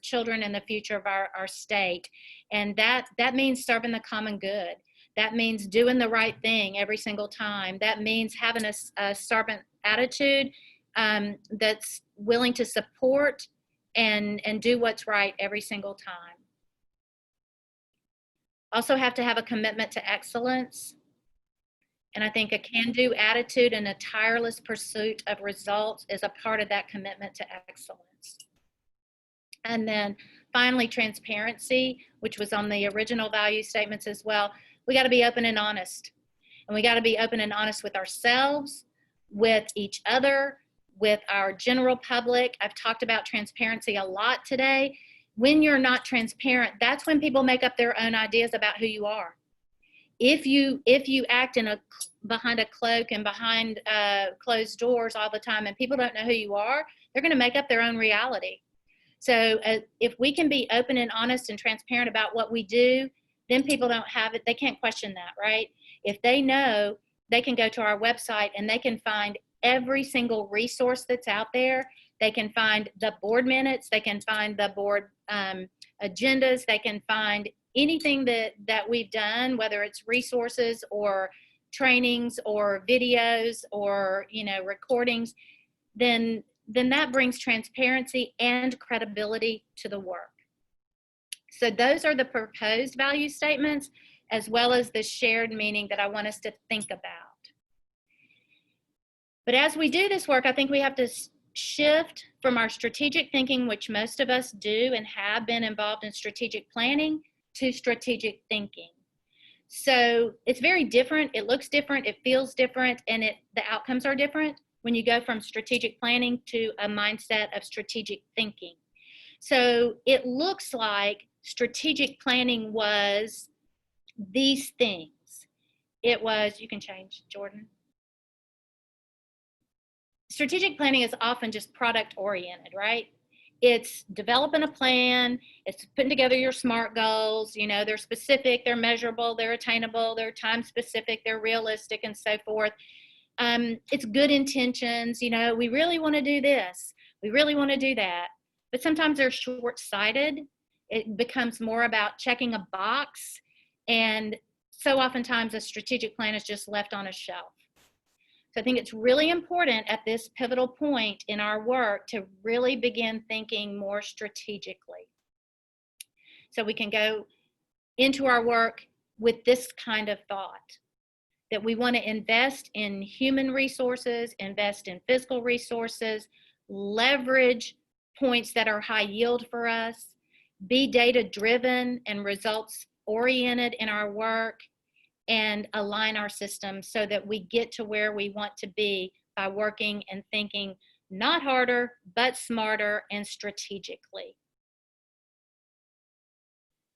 [SPEAKER 2] children and the future of our state. And that means serving the common good. That means doing the right thing every single time. That means having a servant attitude that's willing to support and do what's right every single time. Also have to have a commitment to excellence. And I think a can-do attitude and a tireless pursuit of results is a part of that commitment to excellence. And then finally, transparency, which was on the original value statements as well. We got to be open and honest. And we got to be open and honest with ourselves, with each other, with our general public. I've talked about transparency a lot today. When you're not transparent, that's when people make up their own ideas about who you are. If you act behind a cloak and behind closed doors all the time and people don't know who you are, they're going to make up their own reality. So if we can be open and honest and transparent about what we do, then people don't have it. They can't question that, right? If they know, they can go to our website and they can find every single resource that's out there. They can find the board minutes. They can find the board agendas. They can find anything that we've done, whether it's resources or trainings or videos or recordings, then that brings transparency and credibility to the work. So those are the proposed value statements, as well as the shared meaning that I want us to think about. But as we do this work, I think we have to shift from our strategic thinking, which most of us do and have been involved in strategic planning, to strategic thinking. So it's very different. It looks different. It feels different. And the outcomes are different when you go from strategic planning to a mindset of strategic thinking. So it looks like strategic planning was these things. It was, you can change, Jordan. strategic planning is often just product oriented, right? It's developing a plan, it's putting together your SMART goals, you know, they're specific, they're measurable, they're attainable, they're time specific, they're realistic, and so forth. It's good intentions, you know, we really want to do this, we really want to do that, but sometimes they're short-sighted. It becomes more about checking a box, and so oftentimes a strategic plan is just left on a shelf. So I think it's really important at this pivotal point in our work to really begin thinking more strategically. So we can go into our work with this kind of thought, that we want to invest in human resources, invest in physical resources, leverage points that are high yield for us, be data driven and results oriented in our work, and align our systems so that we get to where we want to be by working and thinking not harder, but smarter and strategically.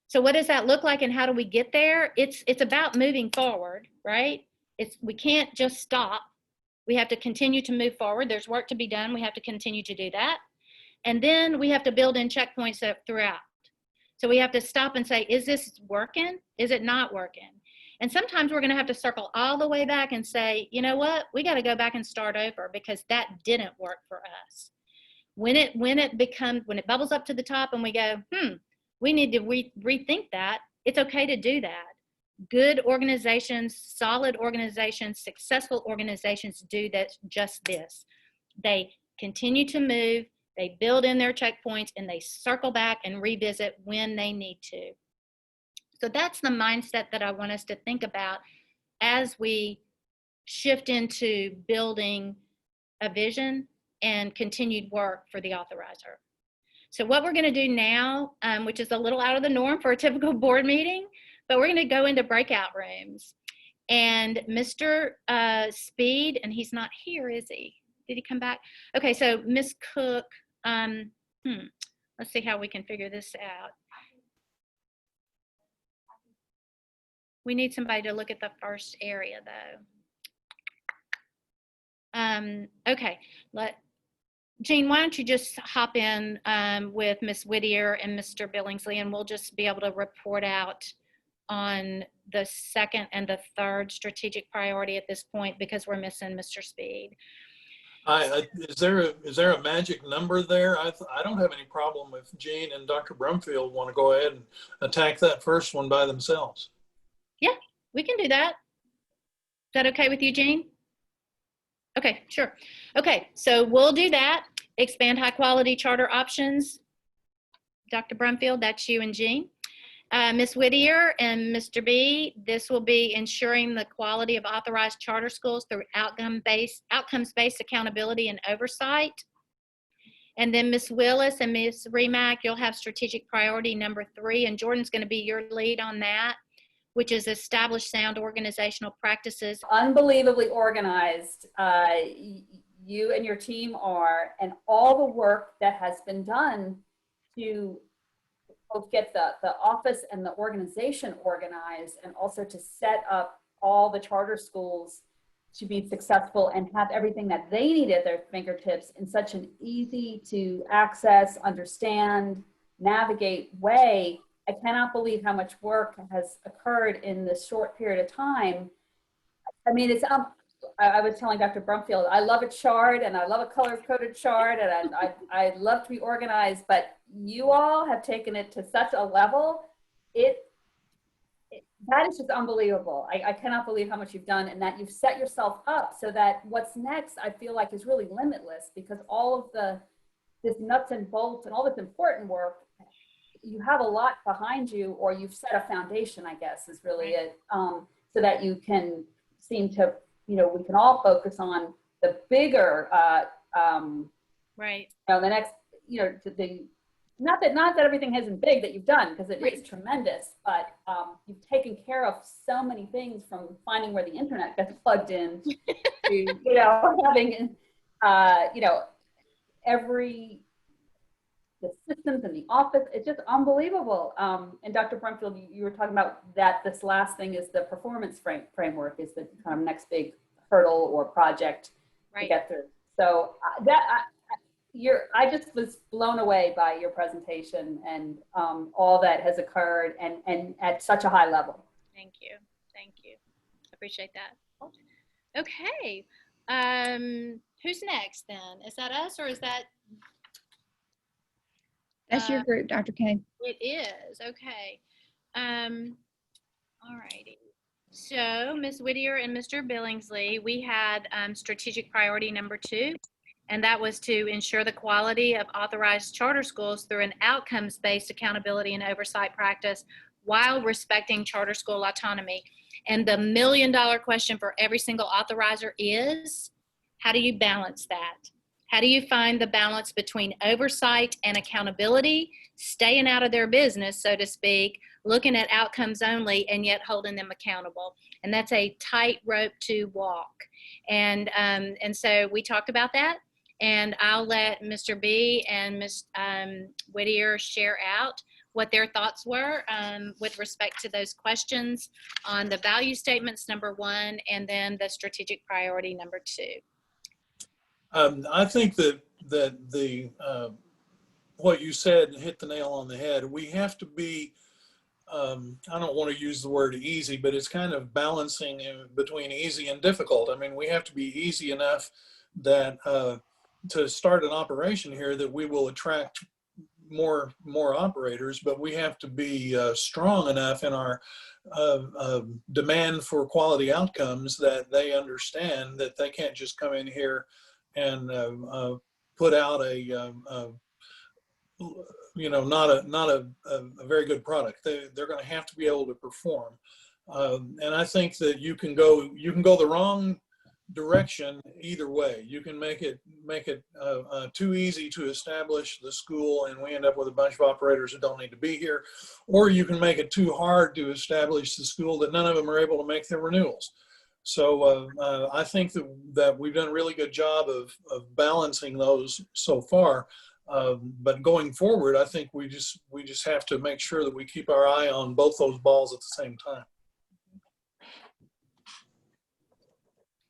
[SPEAKER 2] So what does that look like and how do we get there? It's about moving forward, right? We can't just stop. We have to continue to move forward. There's work to be done. We have to continue to do that. And then we have to build in checkpoints throughout. So we have to stop and say, is this working? Is it not working? And sometimes we're going to have to circle all the way back and say, you know what, we got to go back and start over because that didn't work for us. When it bubbles up to the top and we go, we need to rethink that, it's okay to do that. Good organizations, solid organizations, successful organizations do that, just this. They continue to move, they build in their checkpoints, and they circle back and revisit when they need to. So that's the mindset that I want us to think about as we shift into building a vision and continued work for the authorizer. So what we're going to do now, which is a little out of the norm for a typical board meeting, but we're going to go into breakout rooms. And Mr. Speed, and he's not here, is he? Did he come back? Okay, so Ms. Cook, let's see how we can figure this out. We need somebody to look at the first area though. Okay, Jean, why don't you just hop in with Ms. Whittier and Mr. Billingsley, and we'll just be able to report out on the second and the third strategic priority at this point because we're missing Mr. Speed.
[SPEAKER 4] Is there a magic number there? I don't have any problem if Jean and Dr. Brumfield want to go ahead and attack that first one by themselves.
[SPEAKER 2] Yeah, we can do that. Is that okay with you, Jean? Okay, sure. Okay, so we'll do that. Expand high quality charter options. Dr. Brumfield, that's you and Jean. Ms. Whittier and Mr. B, this will be ensuring the quality of authorized charter schools through outcomes-based accountability and oversight. And then Ms. Willis and Ms. Remack, you'll have strategic priority number 3, and Jordan's going to be your lead on that, which is establish sound organizational practices.
[SPEAKER 6] Unbelievably organized you and your team are, and all the work that has been done to both get the office and the organization organized, and also to set up all the charter schools to be successful and have everything that they need at their fingertips in such an easy to access, understand, navigate way. I cannot believe how much work has occurred in this short period of time. I mean, it's I was telling Dr. Brumfield, I love a chart and I love a color-coded chart, and I love to be organized, but you all have taken it to such a level. That is just unbelievable. I cannot believe how much you've done, and that you've set yourself up so that what's next, I feel like, is really limitless, because all of this nuts and bolts and all this important work, you have a lot behind you, or you've set a foundation, I guess, is really it, so that you can seem to, we can all focus on the bigger,
[SPEAKER 2] right.
[SPEAKER 6] The next, not that everything isn't big that you've done, because it is tremendous, but you've taken care of so many things, from finding where the internet gets plugged in to, having, the systems in the office. It's just unbelievable. And Dr. Brumfield, you were talking about that this last thing is the performance framework is the kind of next big hurdle or project to get through. So I just was blown away by your presentation and all that has occurred and at such a high level.
[SPEAKER 2] Thank you. Thank you. Appreciate that. Okay. Who's next then? Is that us or is that?
[SPEAKER 5] That's your group, Dr. K.
[SPEAKER 2] It is. Okay. All righty. So Ms. Whittier and Mr. Billingsley, we had strategic priority number 2, and that was to ensure the quality of authorized charter schools through an outcomes-based accountability and oversight practice while respecting charter school autonomy. And the million-dollar question for every single authorizer is, how do you balance that? How do you find the balance between oversight and accountability, staying out of their business, so to speak, looking at outcomes only, and yet holding them accountable? And that's a tightrope to walk. And so we talked about that, and I'll let Mr. B and Ms. Whittier share out what their thoughts were with respect to those questions on the value statements, number 1, and then the strategic priority, number 2.
[SPEAKER 4] I think that the what you said hit the nail on the head. We have to be, I don't want to use the word easy, but it's kind of balancing in between easy and difficult. I mean, we have to be easy enough that to start an operation here that we will attract more operators, but we have to be strong enough in our demand for quality outcomes that they understand that they can't just come in here and put out a not a very good product. They're going to have to be able to perform, and I think that you can go the wrong direction either way. You can make it too easy to establish the school, and we end up with a bunch of operators that don't need to be here, or you can make it too hard to establish the school that none of them are able to make their renewals. So I think that we've done a really good job of balancing those so far. But going forward, I think we just have to make sure that we keep our eye on both those balls at the same time.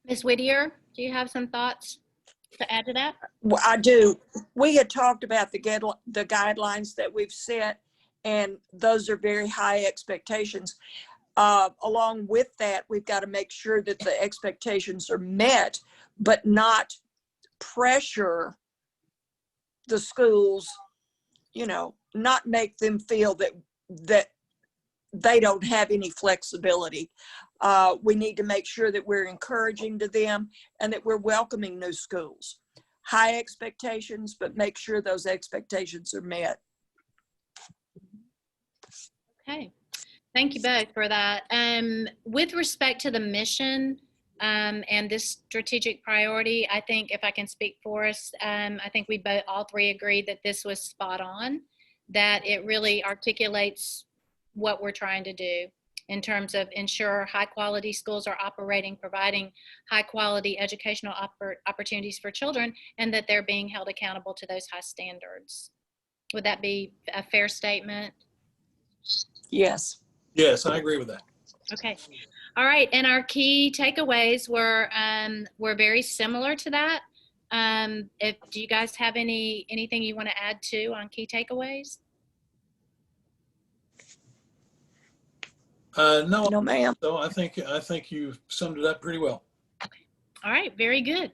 [SPEAKER 2] Ms. Whittier, do you have some thoughts to add to that?
[SPEAKER 8] Well, I do. We had talked about the guidelines that we've set, and those are very high expectations. Along with that, we've got to make sure that the expectations are met, but not pressure the schools, not make them feel that they don't have any flexibility. We need to make sure that we're encouraging to them and that we're welcoming new schools. High expectations, but make sure those expectations are met.
[SPEAKER 2] Okay. Thank you both for that. With respect to the mission and this strategic priority, I think if I can speak for us, I think we all three agreed that this was spot on, that it really articulates what we're trying to do in terms of ensure high quality schools are operating, providing high quality educational opportunities for children, and that they're being held accountable to those high standards. Would that be a fair statement?
[SPEAKER 8] Yes.
[SPEAKER 4] Yes, I agree with that.
[SPEAKER 2] Okay. All right. And our key takeaways were very similar to that. Do you guys have anything you want to add to on key takeaways?
[SPEAKER 4] No,
[SPEAKER 8] ma'am.
[SPEAKER 4] So I think you summed it up pretty well.
[SPEAKER 2] Okay. All right. Very good.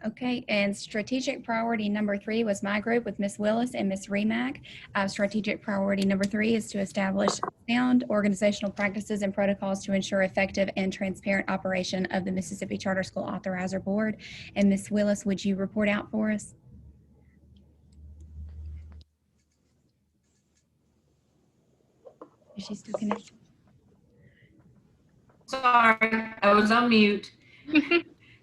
[SPEAKER 5] Okay, and strategic priority number 3 was my group with Ms. Willis and Ms. Remack. Strategic priority number 3 is to establish sound organizational practices and protocols to ensure effective and transparent operation of the Mississippi Charter School Authorizer Board. And Ms. Willis, would you report out for us? Is she still connected?
[SPEAKER 7] Sorry, I was on mute.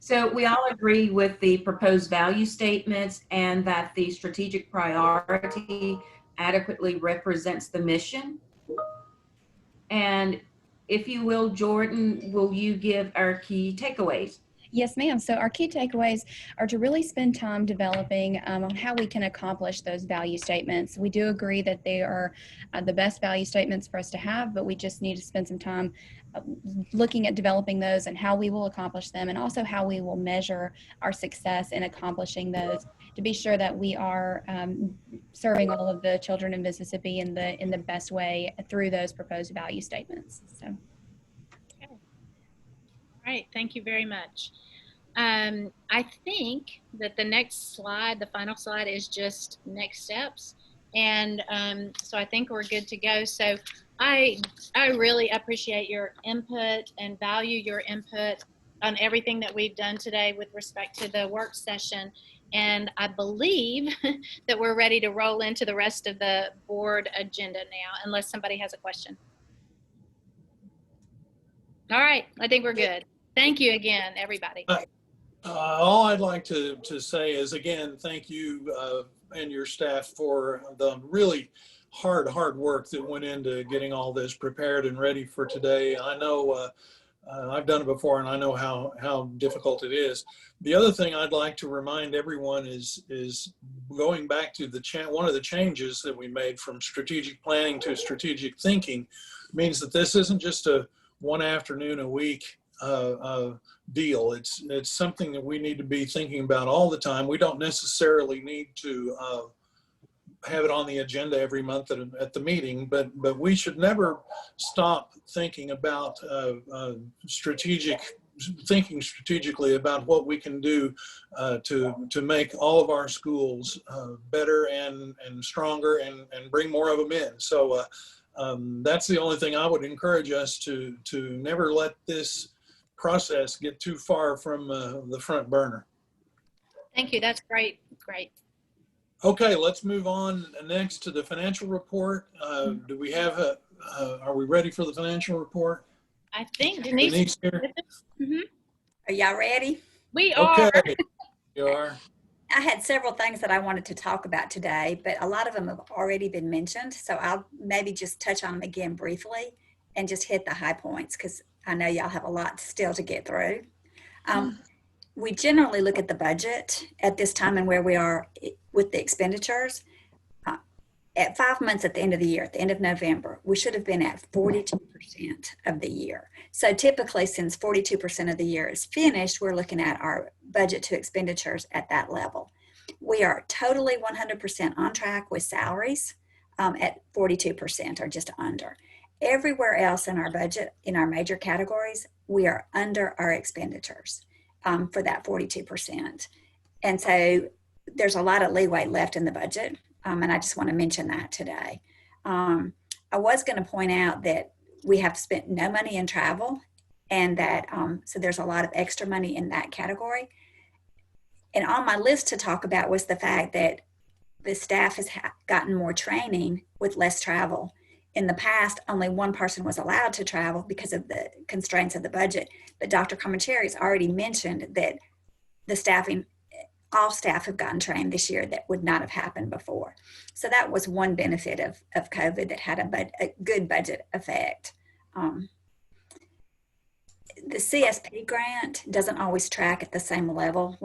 [SPEAKER 7] So we all agree with the proposed value statements and that the strategic priority adequately represents the mission. And if you will, Jordan, will you give our key takeaways?
[SPEAKER 5] Yes, ma'am. So our key takeaways are to really spend time developing on how we can accomplish those value statements. We do agree that they are the best value statements for us to have, but we just need to spend some time looking at developing those and how we will accomplish them, and also how we will measure our success in accomplishing those to be sure that we are serving all of the children in Mississippi in the best way through those proposed value statements. So.
[SPEAKER 2] All right, thank you very much. I think that the next slide, the final slide, is just next steps. And so I think we're good to go. So I really appreciate your input and value your input on everything that we've done today with respect to the work session. And I believe that we're ready to roll into the rest of the board agenda now, unless somebody has a question. All right, I think we're good. Thank you again, everybody.
[SPEAKER 4] All I'd like to say is, again, thank you and your staff for the really hard work that went into getting all this prepared and ready for today. I know I've done it before, and I know how difficult it is. The other thing I'd like to remind everyone is going back to one of the changes that we made from strategic planning to strategic thinking means that this isn't just a one afternoon a week deal. It's something that we need to be thinking about all the time. We don't necessarily need to have it on the agenda every month at the meeting, but we should never stop thinking about thinking strategically about what we can do to make all of our schools better and stronger and bring more of them in. So that's the only thing I would encourage us to never let this process get too far from the front burner.
[SPEAKER 2] Thank you. That's great. Great.
[SPEAKER 4] Okay, let's move on next to the financial report. Do we have are we ready for the financial report?
[SPEAKER 2] I think Denise
[SPEAKER 4] here?
[SPEAKER 2] Mm-hmm.
[SPEAKER 9] Are y'all ready?
[SPEAKER 2] We are.
[SPEAKER 4] Okay, you are.
[SPEAKER 9] I had several things that I wanted to talk about today, but a lot of them have already been mentioned. So I'll maybe just touch on them again briefly and just hit the high points, because I know y'all have a lot still to get through. We generally look at the budget at this time and where we are with the expenditures. At 5 months at the end of the year, at the end of November, we should have been at 42% of the year. So typically, since 42% of the year is finished, we're looking at our budget to expenditures at that level. We are totally 100% on track with salaries at 42% or just under. Everywhere else in our budget, in our major categories, we are under our expenditures for that 42%. And so there's a lot of leeway left in the budget. And I just want to mention that today. I was going to point out that we have spent no money in travel, and that so there's a lot of extra money in that category. And on my list to talk about was the fact that the staff has gotten more training with less travel. In the past, only one person was allowed to travel because of the constraints of the budget. But Dr. Comacheri's already mentioned that the staffing, all staff have gotten trained this year that would not have happened before. So that was one benefit of COVID that had a good budget effect. The CSP grant doesn't always track at the same level.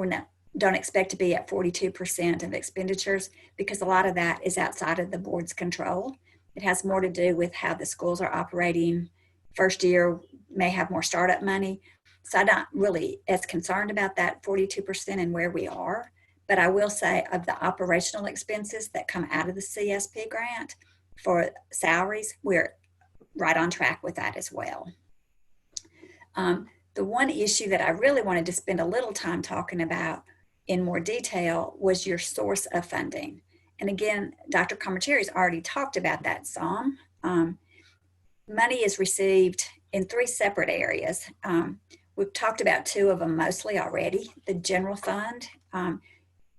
[SPEAKER 9] Don't expect to be at 42% of expenditures because a lot of that is outside of the board's control. It has more to do with how the schools are operating. First year may have more startup money. So I'm not really as concerned about that 42% and where we are, but I will say of the operational expenses that come out of the CSP grant for salaries, we're right on track with that as well. The one issue that I really wanted to spend a little time talking about in more detail was your source of funding. And again, Dr. Comacheri's already talked about that some. Money is received in 3 separate areas. We've talked about 2 of them mostly already. The general fund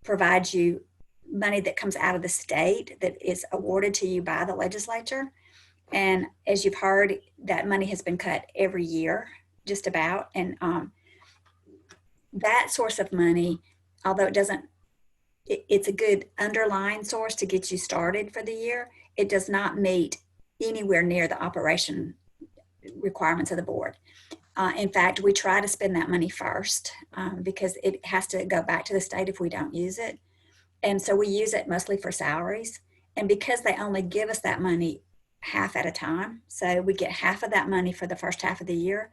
[SPEAKER 9] provides you money that comes out of the state that is awarded to you by the legislature. And as you've heard, that money has been cut every year, just about. And that source of money, although it's a good underlying source to get you started for the year, it does not meet anywhere near the operation requirements of the board. In fact, we try to spend that money first because it has to go back to the state if we don't use it. And so we use it mostly for salaries. And because they only give us that money half at a time, so we get half of that money for the first half of the year,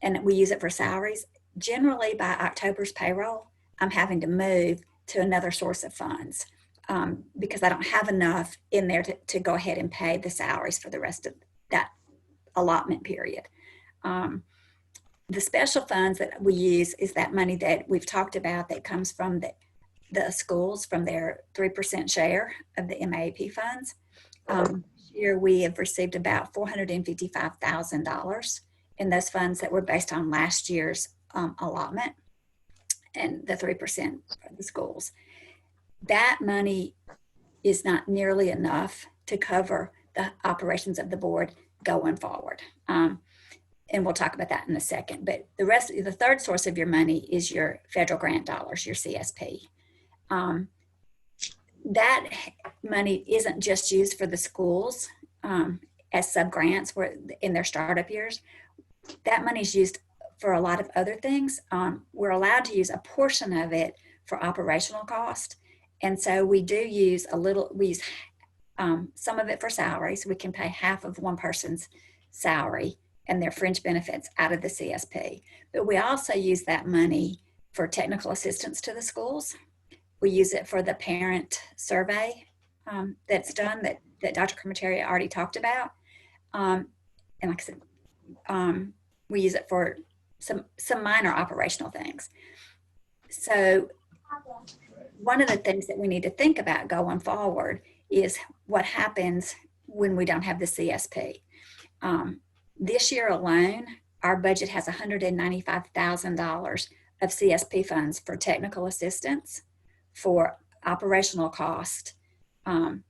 [SPEAKER 9] and we use it for salaries. Generally, by October's payroll, I'm having to move to another source of funds because I don't have enough in there to go ahead and pay the salaries for the rest of that allotment period. The special funds that we use is that money that we've talked about that comes from the schools from their 3% share of the MAAP funds. This year we have received about $455,000 in those funds that were based on last year's allotment and the 3% for the schools. That money is not nearly enough to cover the operations of the board going forward. And we'll talk about that in a second. But the third source of your money is your federal grant dollars, your CSP. That money isn't just used for the schools as sub-grants in their startup years. That money is used for a lot of other things. We're allowed to use a portion of it for operational cost. And so we do use some of it for salaries. We can pay half of one person's salary and their fringe benefits out of the CSP. But we also use that money for technical assistance to the schools. We use it for the parent survey that's done that Dr. Crematieri already talked about. And like I said, we use it for some minor operational things. So one of the things that we need to think about going forward is what happens when we don't have the CSP. This year alone, our budget has $195,000 of CSP funds for technical assistance, for operational cost, and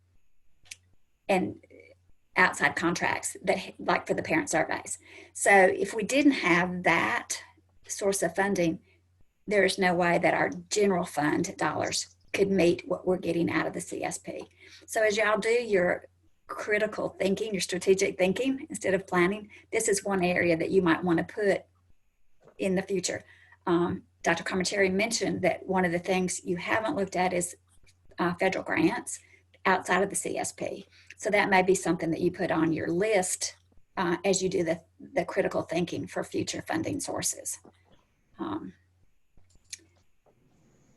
[SPEAKER 9] outside contracts that, like for the parent surveys. So if we didn't have that source of funding, there's no way that our general fund dollars could meet what we're getting out of the CSP. So as y'all do your critical thinking, your strategic thinking, instead of planning, this is one area that you might want to put in the future. Dr. Crematieri mentioned that one of the things you haven't looked at is federal grants outside of the CSP. So that may be something that you put on your list as you do the critical thinking for future funding sources.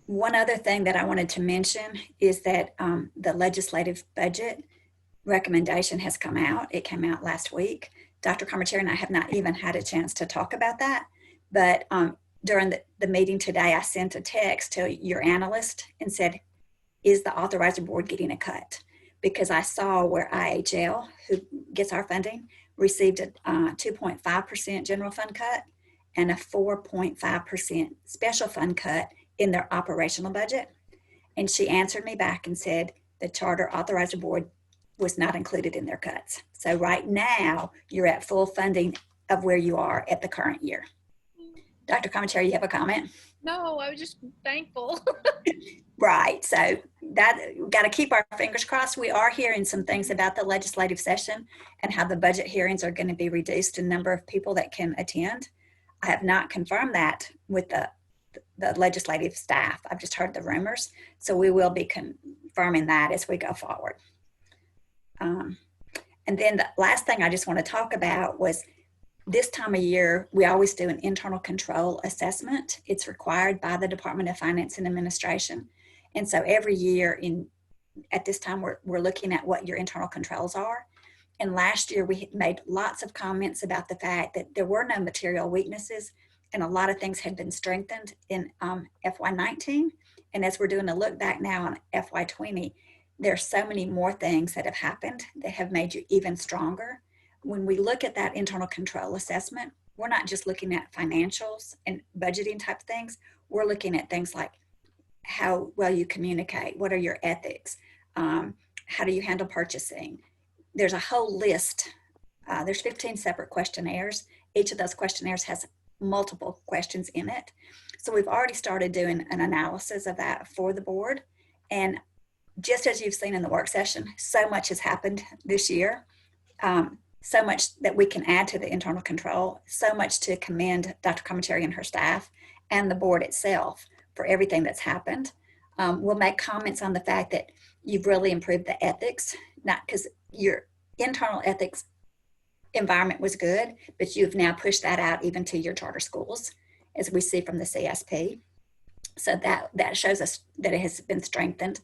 [SPEAKER 9] One other thing that I wanted to mention is that the legislative budget recommendation has come out. It came out last week. Dr. Crematieri and I have not even had a chance to talk about that, but during the meeting today, I sent a text to your analyst and said, is the authorizer board getting a cut? Because I saw where IHL, who gets our funding, received a 2.5% general fund cut and a 4.5% special fund cut in their operational budget. And she answered me back and said the charter authorizer board was not included in their cuts. So right now, you're at full funding of where you are at the current year. Dr. Crematieri, you have a comment?
[SPEAKER 2] No, I was just thankful.
[SPEAKER 9] Right. So that got to keep our fingers crossed. We are hearing some things about the legislative session and how the budget hearings are going to be reduced in number of people that can attend. I have not confirmed that with the legislative staff. I've just heard the rumors. So we will be confirming that as we go forward. And then the last thing I just want to talk about was this time of year, we always do an internal control assessment. It's required by the Department of Finance and Administration. And so every year at this time, we're looking at what your internal controls are. And last year we made lots of comments about the fact that there were no material weaknesses and a lot of things had been strengthened in FY19. And as we're doing a look back now on FY20, there's so many more things that have happened that have made you even stronger. When we look at that internal control assessment, we're not just looking at financials and budgeting type things. We're looking at things like how well you communicate, what are your ethics, how do you handle purchasing. There's a whole list. There's 15 separate questionnaires. Each of those questionnaires has multiple questions in it. So we've already started doing an analysis of that for the board. And just as you've seen in the work session, so much has happened this year. so much that we can add to the internal control, so much to commend Dr. Commentary and her staff and the board itself for everything that's happened. We'll make comments on the fact that you've really improved the ethics, not because your internal ethics environment was good, but you've now pushed that out even to your charter schools, as we see from the CSP. So that shows us that it has been strengthened.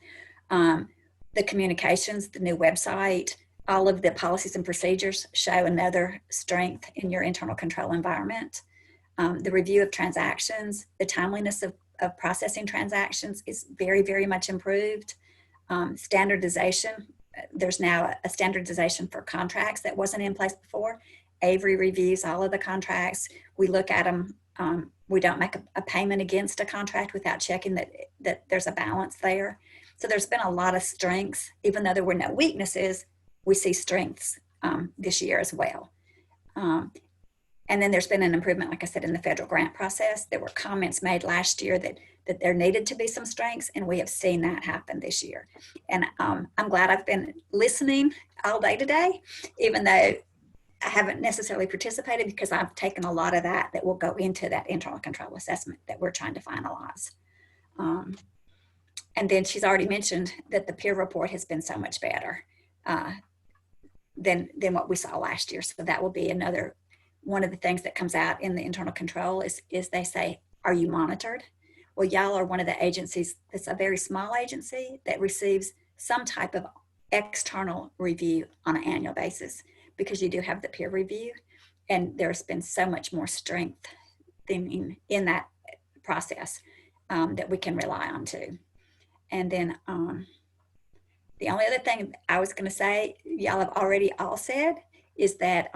[SPEAKER 9] The communications, the new website, all of the policies and procedures show another strength in your internal control environment. The review of transactions, the timeliness of processing transactions is very, very much improved. Standardization, there's now a standardization for contracts that wasn't in place before. Avery reviews all of the contracts. We look at them. We don't make a payment against a contract without checking that there's a balance there. So there's been a lot of strengths. Even though there were no weaknesses, we see strengths this year as well. And then there's been an improvement, like I said, in the federal grant process. There were comments made last year that there needed to be some strengths, and we have seen that happen this year. And I'm glad I've been listening all day today, even though I haven't necessarily participated, because I've taken a lot of that will go into that internal control assessment that we're trying to finalize. And then she's already mentioned that the peer report has been so much better than what we saw last year. So that will be another one of the things that comes out in the internal control is they say, are you monitored? Well, y'all are one of the agencies that's a very small agency that receives some type of external review on an annual basis, because you do have the peer review, and there's been so much more strength in that process that we can rely on too. And then the only other thing I was going to say, y'all have already all said, is that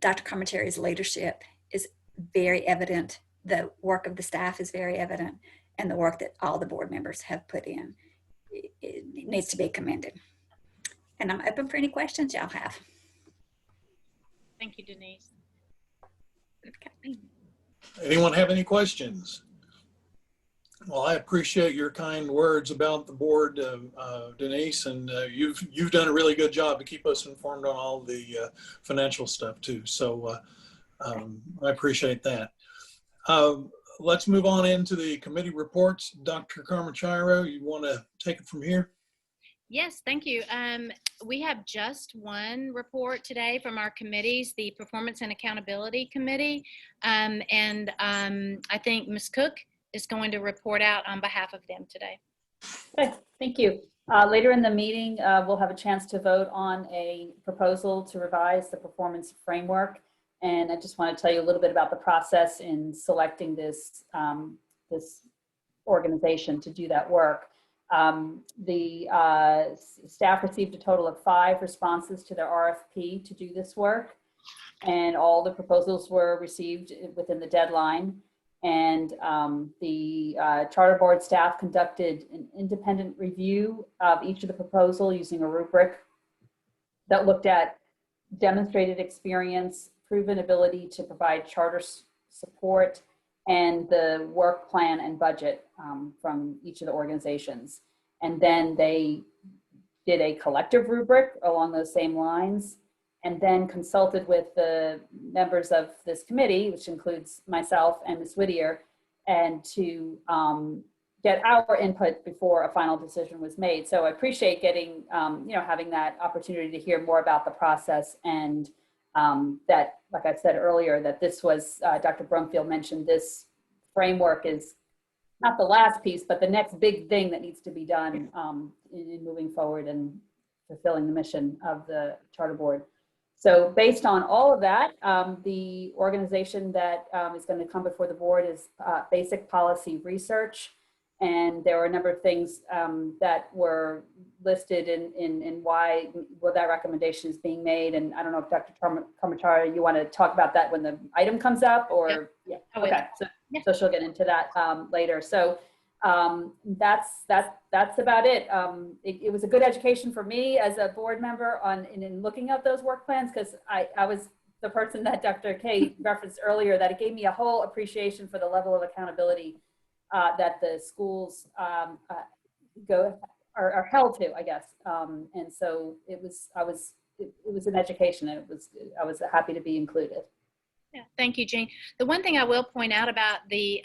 [SPEAKER 9] Dr. Commentary's leadership is very evident. The work of the staff is very evident, and the work that all the board members have put in, it needs to be commended. And I'm open for any questions y'all have.
[SPEAKER 2] Thank you, Denise.
[SPEAKER 9] Okay.
[SPEAKER 4] Anyone have any questions? Well, I appreciate your kind words about the board, Denise, and you've done a really good job to keep us informed on all the financial stuff too. So I appreciate that. Let's move on into the committee reports. Dr. Carmachiro, you want to take it from here?
[SPEAKER 2] Yes, thank you. We have just one report today from our committees, the Performance and Accountability Committee. I think Ms. Cook is going to report out on behalf of them today.
[SPEAKER 6] Okay, thank you. Later in the meeting, we'll have a chance to vote on a proposal to revise the performance framework. And I just want to tell you a little bit about the process in selecting this, this organization to do that work. The staff received a total of 5 responses to their RFP to do this work, and all the proposals were received within the deadline. And the charter board staff conducted an independent review of each of the proposal using a rubric that looked at demonstrated experience, proven ability to provide charter support, and the work plan and budget from each of the organizations. And then they did a collective rubric along those same lines, and then consulted with the members of this committee, which includes myself and Ms. Whittier, and to get our input before a final decision was made. So I appreciate getting, having that opportunity to hear more about the process, and that, like I said earlier, that this was, Dr. Brumfield mentioned, this framework is not the last piece, but the next big thing that needs to be done in moving forward and fulfilling the mission of the charter board. So based on all of that, the organization that is going to come before the board is Basic Policy Research. And there were a number of things that were listed in why that recommendation is being made. And I don't know if Dr. Carmachiro, you want to talk about that when the item comes up, or yeah. Okay, so she'll get into that later. So that's about it. It was a good education for me as a board member in looking at those work plans, because I was the person that Dr. K referenced earlier, that it gave me a whole appreciation for the level of accountability that the schools are held to, I guess. And so it it was an education, and I was happy to be included.
[SPEAKER 2] Yeah, thank you, Jean. The one thing I will point out about the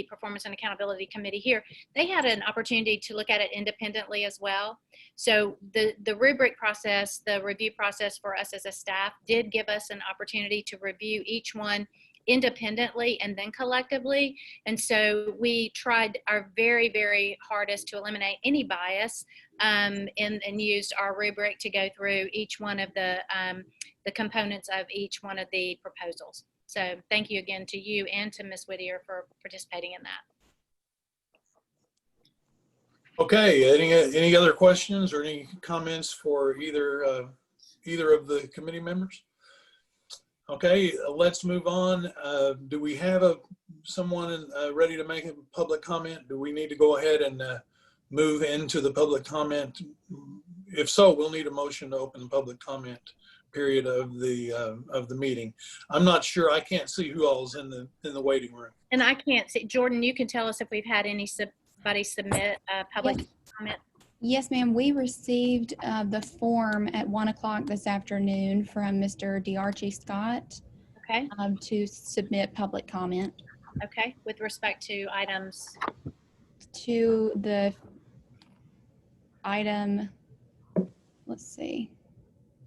[SPEAKER 2] Performance and Accountability Committee here, they had an opportunity to look at it independently as well. So the rubric process, the review process for us as a staff did give us an opportunity to review each one independently and then collectively. And so we tried our very, very hardest to eliminate any bias and used our rubric to go through each one of the components of each one of the proposals. So thank you again to you and to Ms. Whittier for participating in that.
[SPEAKER 4] Okay, any other questions or any comments for either of the committee members? Okay, let's move on. Do we have someone ready to make a public comment? Do we need to go ahead and move into the public comment? If so, we'll need a motion to open the public comment period of the meeting. I'm not sure. I can't see who all's in the waiting room.
[SPEAKER 2] And I can't see. Jordan, you can tell us if we've had anybody submit a public comment.
[SPEAKER 5] Yes, ma'am. We received the form at 1 o'clock this afternoon from Mr. DeArchie Scott
[SPEAKER 2] Okay.
[SPEAKER 5] To submit public comment
[SPEAKER 2] Okay. With respect to items.
[SPEAKER 5] to the item. Let's see.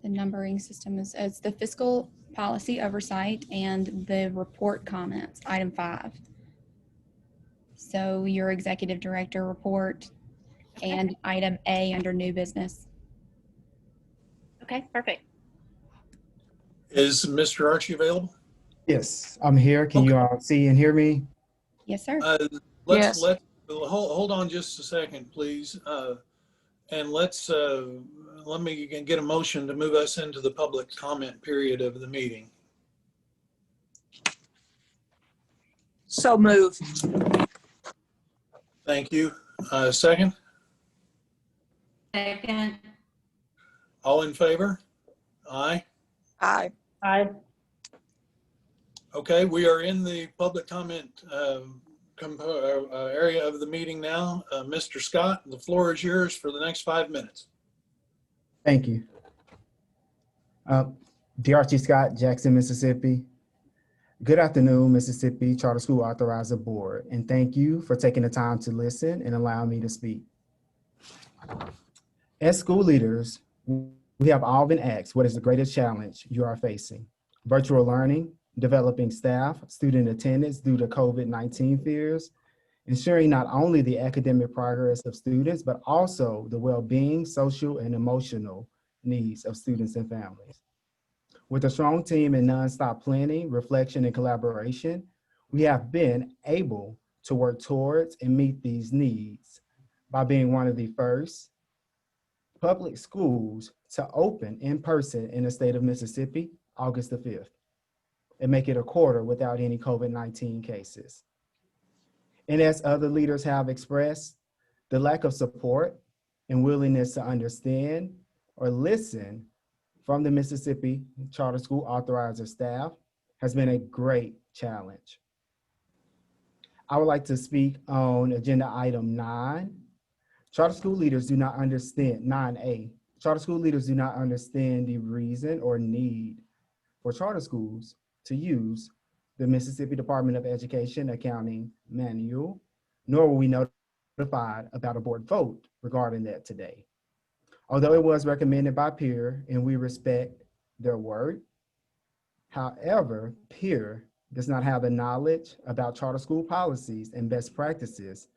[SPEAKER 5] The numbering system is it's the fiscal policy oversight and the report comments, item 5. So your executive director report and item A under new business.
[SPEAKER 2] Okay, perfect.
[SPEAKER 4] Is Mr. Archie available?
[SPEAKER 10] Yes, I'm here. Can you all see and hear me?
[SPEAKER 5] Yes, sir.
[SPEAKER 8] Yes.
[SPEAKER 4] Hold on just a second, please. And let me get a motion to move us into the public comment period of the meeting.
[SPEAKER 8] So move.
[SPEAKER 4] Thank you. Second,
[SPEAKER 7] Second.
[SPEAKER 4] all in favor? Aye.
[SPEAKER 8] Aye.
[SPEAKER 6] Aye.
[SPEAKER 4] Okay, we are in the public comment area of the meeting now. Mr. Scott, the floor is yours for the next 5 minutes.
[SPEAKER 10] Thank you. DeArchie Scott, Jackson, Mississippi. Good afternoon, Mississippi Charter School Authorizer Board, and thank you for taking the time to listen and allow me to speak. As school leaders, we have all been asked, what is the greatest challenge you are facing? Virtual learning, developing staff, student attendance due to COVID-19 fears, ensuring not only the academic progress of students, but also the well-being, social, and emotional needs of students and families. With a strong team and nonstop planning, reflection, and collaboration, we have been able to work towards and meet these needs by being one of the first public schools to open in person in the state of Mississippi, August the 5th, and make it a quarter without any COVID-19 cases. And as other leaders have expressed, the lack of support and willingness to understand or listen from the Mississippi Charter School Authorizer staff has been a great challenge. I would like to speak on agenda item 9. Charter school leaders do not understand, 9A. Charter school leaders do not understand the reason or need for charter schools to use the Mississippi Department of Education Accounting Manual, nor were we notified about a board vote regarding that today. Although it was recommended by PEER and we respect their word, however, PEER does not have the knowledge about charter school policies and best practices,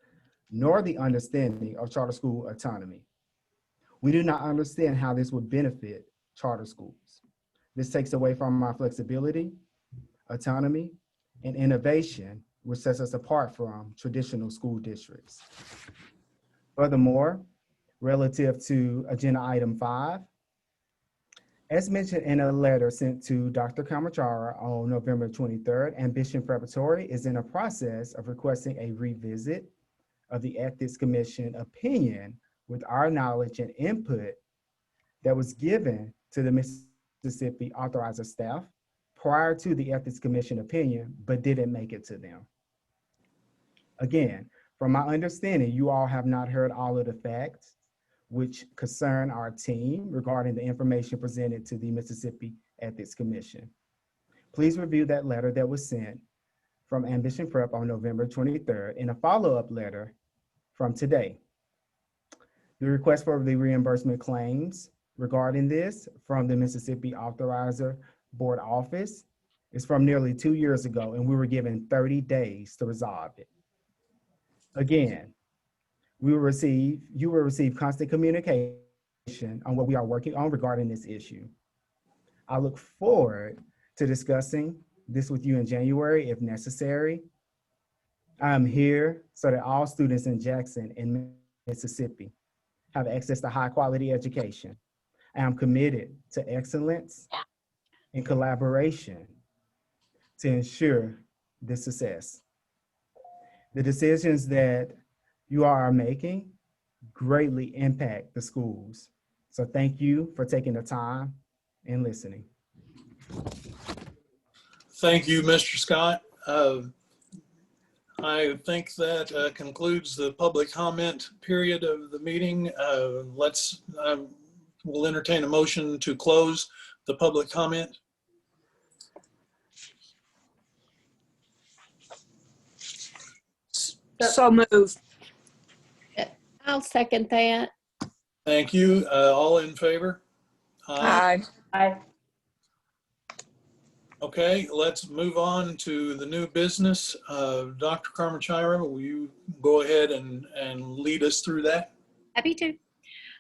[SPEAKER 10] nor the understanding of charter school autonomy. We do not understand how this would benefit charter schools. This takes away from our flexibility, autonomy, and innovation, which sets us apart from traditional school districts. Furthermore, relative to agenda item 5, as mentioned in a letter sent to Dr. Kamachara on November 23rd, Ambition Preparatory is in a process of requesting a revisit of the Ethics Commission opinion with our knowledge and input that was given to the Mississippi Authorizer staff prior to the Ethics Commission opinion, but didn't make it to them. Again, from my understanding, you all have not heard all of the facts which concern our team regarding the information presented to the Mississippi Ethics Commission. Please review that letter that was sent from Ambition Prep on November 23rd and a follow-up letter from today. The request for the reimbursement claims regarding this from the Mississippi Authorizer Board Office is from nearly 2 years ago, and we were given 30 days to resolve it. Again, you will receive constant communication on what we are working on regarding this issue. I look forward to discussing this with you in January if necessary. I'm here so that all students in Jackson and Mississippi have access to high quality education. I am committed to excellence and collaboration to ensure this success. The decisions that you are making greatly impact the schools. So thank you for taking the time and listening.
[SPEAKER 4] Thank you, Mr. Scott. I think that concludes the public comment period of the meeting. We'll entertain a motion to close the public comment.
[SPEAKER 8] So moved.
[SPEAKER 3] I'll second that.
[SPEAKER 4] Thank you. All in favor?
[SPEAKER 8] Aye.
[SPEAKER 6] Aye.
[SPEAKER 4] Okay, let's move on to the new business. Dr. Karmachira, will you go ahead and lead us through that?
[SPEAKER 2] Happy to.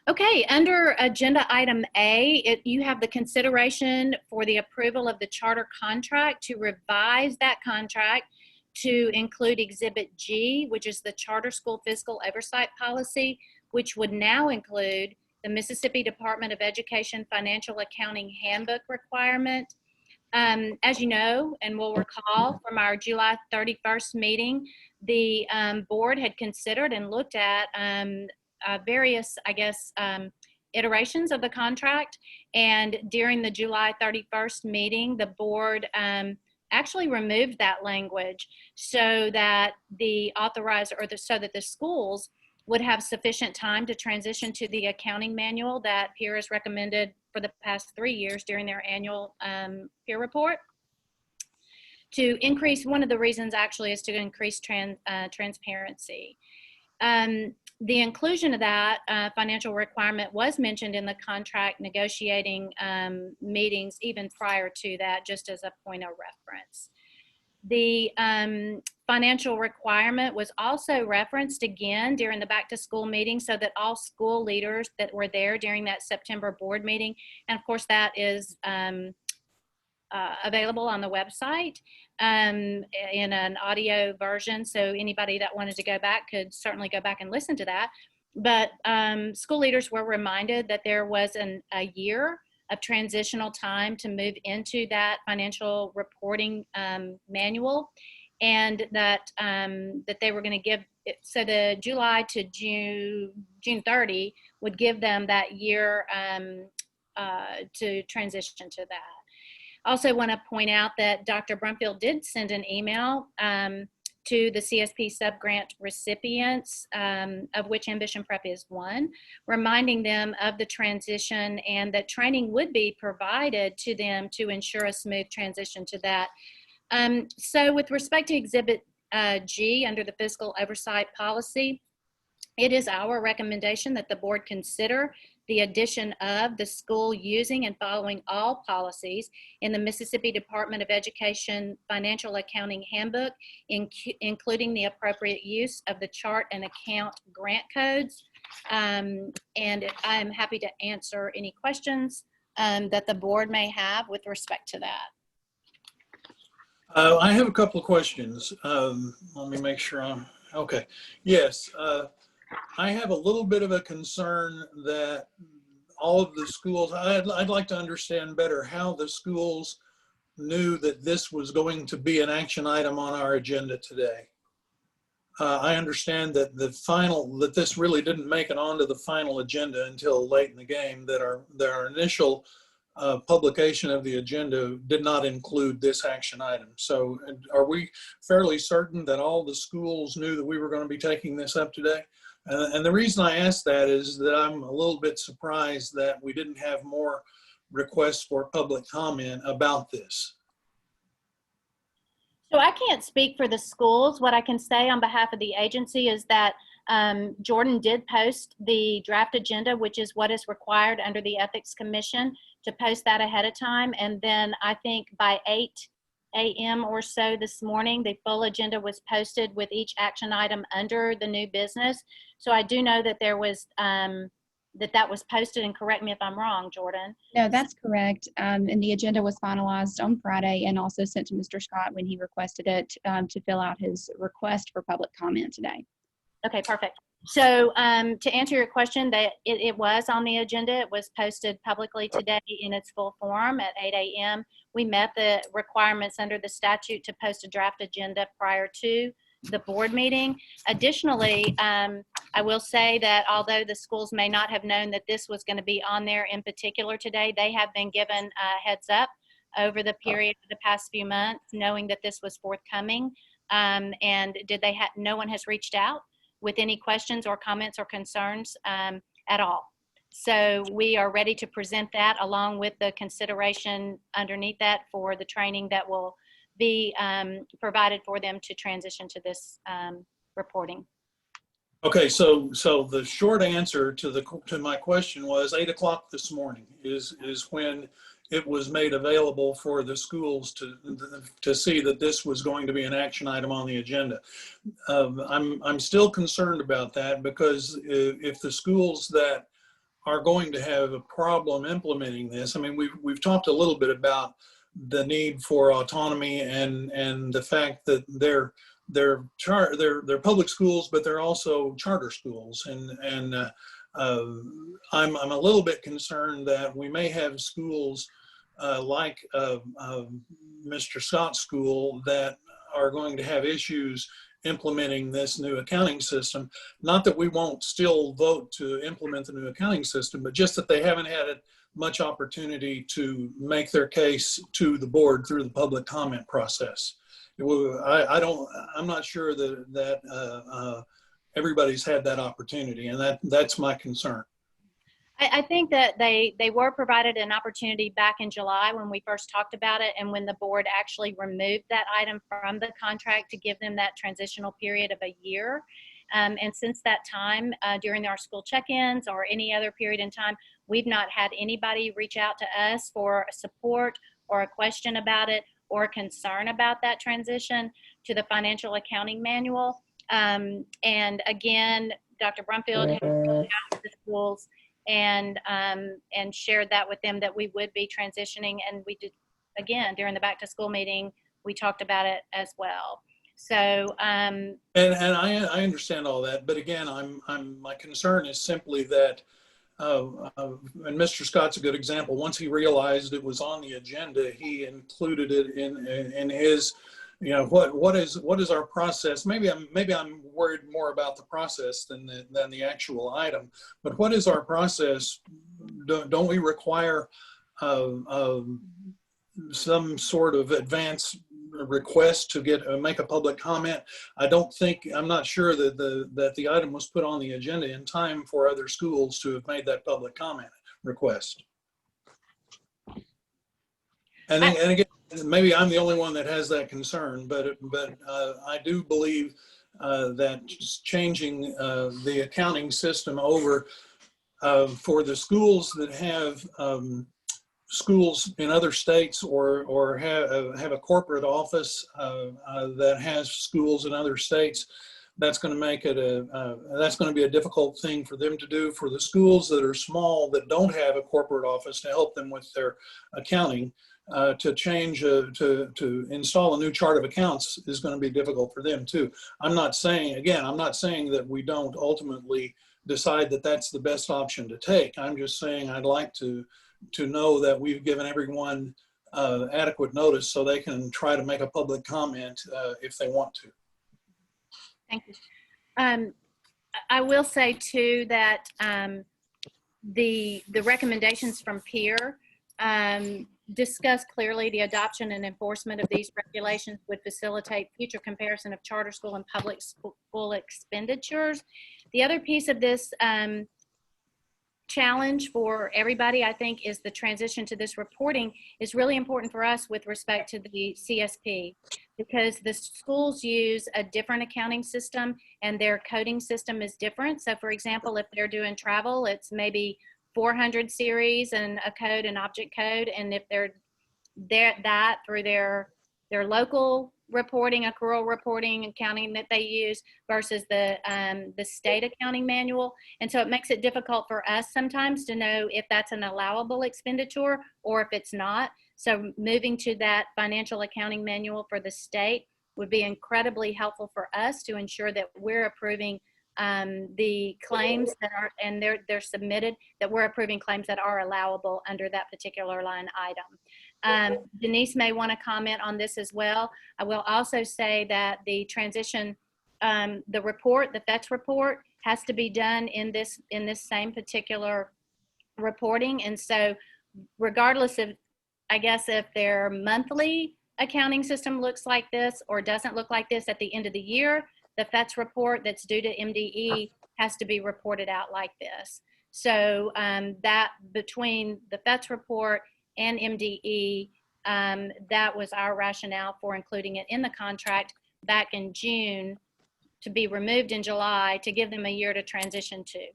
[SPEAKER 2] Okay, under agenda item A, you have the consideration for the approval of the charter contract to revise that contract to include Exhibit G, which is the charter school fiscal oversight policy, which would now include the Mississippi Department of Education Financial Accounting Handbook requirement. As you know, and will recall from our July 31st meeting, the board had considered and looked at various, iterations of the contract. And during the July 31st meeting, the board actually removed that language so that the authorizer so that the schools would have sufficient time to transition to the accounting manual that peer has recommended for the past 3 years during their annual peer report. To increase, one of the reasons actually is to increase transparency. The inclusion of that financial requirement was mentioned in the contract negotiating meetings even prior to that, just as a point of reference. The financial requirement was also referenced again during the back to school meeting so that all school leaders that were there during that September board meeting, and of course that is available on the website in an audio version. So anybody that wanted to go back could certainly go back and listen to that. But school leaders were reminded that there was a year of transitional time to move into that financial reporting manual, and that they were going to give it, so the July to June 30 would give them that year to transition to that. Also want to point out that Dr. Brumfield did send an email to the CSP subgrant recipients, of which Ambition Prep is one, reminding them of the transition and that training would be provided to them to ensure a smooth transition to that. So with respect to Exhibit G under the fiscal oversight policy, it is our recommendation that the board consider the addition of the school using and following all policies in the Mississippi Department of Education Financial Accounting Handbook, including the appropriate use of the chart and account grant codes. And I'm happy to answer any questions that the board may have with respect to that.
[SPEAKER 4] I have a couple of questions. Let me make sure I'm okay. Yes. I have a little bit of a concern that all of the schools, I'd like to understand better how the schools knew that this was going to be an action item on our agenda today. I understand that that this really didn't make it onto the final agenda until late in the game, that our initial publication of the agenda did not include this action item. So are we fairly certain that all the schools knew that we were going to be taking this up today? And the reason I ask that is that I'm a little bit surprised that we didn't have more requests for public comment about this.
[SPEAKER 2] So I can't speak for the schools. What I can say on behalf of the agency is that Jordan did post the draft agenda, which is what is required under the Ethics Commission to post that ahead of time. And then I think by 8 a.m. or so this morning, the full agenda was posted with each action item under the new business. So I do know that there was that was posted, and correct me if I'm wrong, Jordan.
[SPEAKER 5] No, that's correct. And the agenda was finalized on Friday and also sent to Mr. Scott when he requested it to fill out his request for public comment today.
[SPEAKER 2] Okay, perfect. So to answer your question, that it was on the agenda. It was posted publicly today in its full form at 8 a.m. We met the requirements under the statute to post a draft agenda prior to the board meeting. Additionally, I will say that although the schools may not have known that this was going to be on there in particular today, they have been given a heads up over the period of the past few months, knowing that this was forthcoming. And no one has reached out with any questions or comments or concerns at all. So we are ready to present that along with the consideration underneath that for the training that will be provided for them to transition to this reporting.
[SPEAKER 4] Okay, so the short answer to my question was 8 o'clock this morning is when it was made available for the schools to see that this was going to be an action item on the agenda. I'm still concerned about that, because if the schools that are going to have a problem implementing this, I mean, we've talked a little bit about the need for autonomy and the fact that they're public schools, but they're also charter schools, and I'm a little bit concerned that we may have schools like Mr. Scott's school that are going to have issues implementing this new accounting system. Not that we won't still vote to implement the new accounting system, but just that they haven't had much opportunity to make their case to the board through the public comment process. I'm not sure that everybody's had that opportunity, and that's my concern.
[SPEAKER 2] I think that they were provided an opportunity back in July when we first talked about it, and when the board actually removed that item from the contract to give them that transitional period of a year. And since that time, during our school check-ins or any other period in time, we've not had anybody reach out to us for support or a question about it or a concern about that transition to the financial accounting manual. And again, Dr. Brumfield has reached out to the schools and shared that with them, that we would be transitioning. And we did, again, during the back to school meeting, we talked about it as well. So,
[SPEAKER 4] and I understand all that, but again, my concern is simply that, and Mr. Scott's a good example. Once he realized it was on the agenda, he included it in his, you know, what is our process? Maybe I'm worried more about the process than the actual item. But what is our process? Don't we require some sort of advance request to make a public comment? I'm not sure that the item was put on the agenda in time for other schools to have made that public comment request. And again, maybe I'm the only one that has that concern, but I do believe that just changing the accounting system over for the schools that have schools in other states or have a corporate office that has schools in other states, that's going to make it that's going to be a difficult thing for them to do. For the schools that are small, that don't have a corporate office to help them with their accounting, to change to install a new chart of accounts is going to be difficult for them too. I'm not saying that we don't ultimately decide that that's the best option to take. I'm just saying I'd like to know that we've given everyone adequate notice so they can try to make a public comment if they want to.
[SPEAKER 2] thank you. I will say too that the recommendations from PEER discuss clearly the adoption and enforcement of these regulations would facilitate future comparison of charter school and public school expenditures. The other piece of this challenge for everybody, I think, is the transition to this reporting is really important for us with respect to the CSP, because the schools use a different accounting system and their coding system is different. So for example, if they're doing travel, it's maybe 400 series and a code and object code. And if they're that through their local reporting, accrual reporting, accounting that they use versus the state accounting manual. And so it makes it difficult for us sometimes to know if that's an allowable expenditure or if it's not. So moving to that financial accounting manual for the state would be incredibly helpful for us to ensure that we're approving the claims that are, and they're submitted, that we're approving claims that are allowable under that particular line item. Denise may want to comment on this as well. I will also say that the transition, the report, the FETS report, has to be done in this same particular reporting. And so regardless of, I guess, if their monthly accounting system looks like this or doesn't look like this at the end of the year, the FETS report that's due to MDE has to be reported out like this. So that between the FETS report and MDE, that was our rationale for including it in the contract back in June to be removed in July to give them a year to transition to.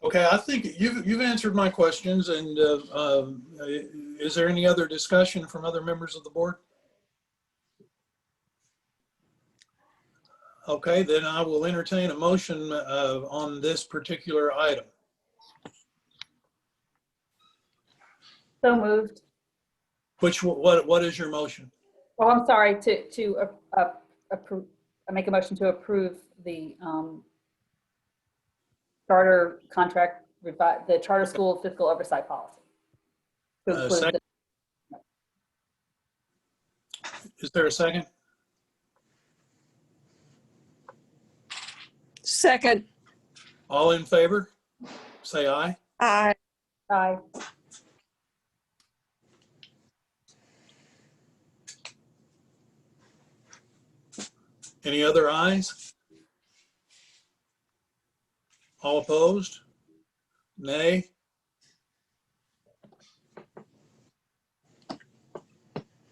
[SPEAKER 4] Okay, I think you've answered my questions. And is there any other discussion from other members of the board? Okay, then I will entertain a motion on this particular item.
[SPEAKER 6] So moved.
[SPEAKER 4] What is your motion?
[SPEAKER 6] Oh, I'm sorry, to approve, I make a motion to approve the charter contract, the charter school fiscal oversight policy. To include
[SPEAKER 4] Second. Is there a second?
[SPEAKER 8] Second.
[SPEAKER 4] All in favor, say aye.
[SPEAKER 8] Aye.
[SPEAKER 6] Aye.
[SPEAKER 4] Any other ayes? All opposed? Nay?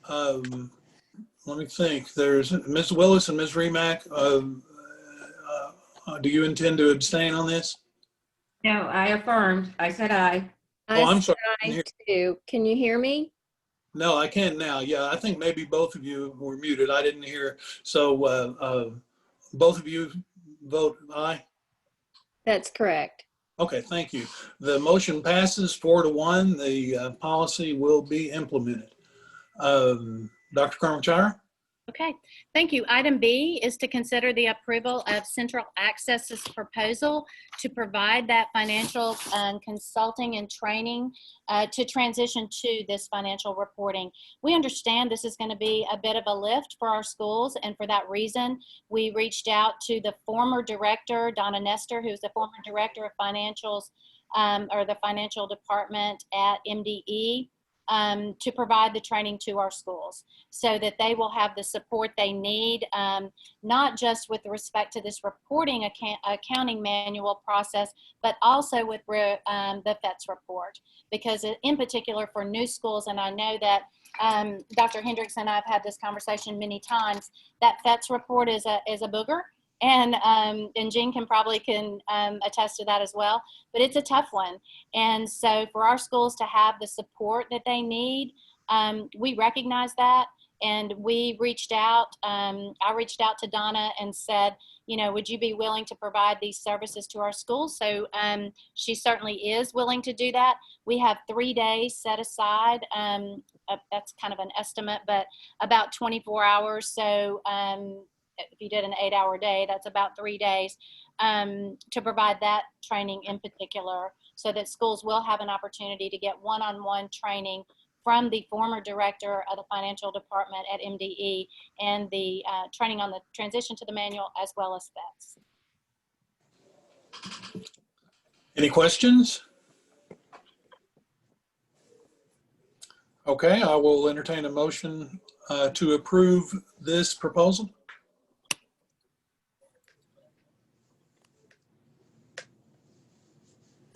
[SPEAKER 4] Let me think. There's Ms. Willis and Ms. Remack. Do you intend to abstain on this?
[SPEAKER 7] No, I affirmed. I said aye.
[SPEAKER 4] Oh, I'm sorry.
[SPEAKER 3] I too. Can you hear me?
[SPEAKER 4] No, I can now. Yeah, I think maybe both of you were muted. I didn't hear. So both of you vote aye?
[SPEAKER 3] That's correct.
[SPEAKER 4] Okay, thank you. The motion passes 4-1. The policy will be implemented. Dr. Carmen-Chara?
[SPEAKER 2] Okay, thank you. Item B is to consider the approval of Central Access's proposal to provide that financial consulting and training to transition to this financial reporting. We understand this is going to be a bit of a lift for our schools, and for that reason, we reached out to the former director, Donna Nestor, who's the former director of financials or the financial department at MDE. To provide the training to our schools so that they will have the support they need, not just with respect to this reporting accounting manual process, but also with the FETS report. Because in particular for new schools, and I know that Dr. Hendricks and I have had this conversation many times, that FETS report is a booger. And Jean can attest to that as well, but it's a tough one. And so for our schools to have the support that they need, we recognize that. And we reached out, I reached out to Donna and said, you know, would you be willing to provide these services to our schools? So she certainly is willing to do that. We have 3 days set aside. That's kind of an estimate, but about 24 hours. So if you did an 8-hour day, that's about 3 days to provide that training in particular, so that schools will have an opportunity to get one-on-one training from the former director of the financial department at MDE and the training on the transition to the manual as well as FETS.
[SPEAKER 4] Any questions? Okay, I will entertain a motion to approve this proposal.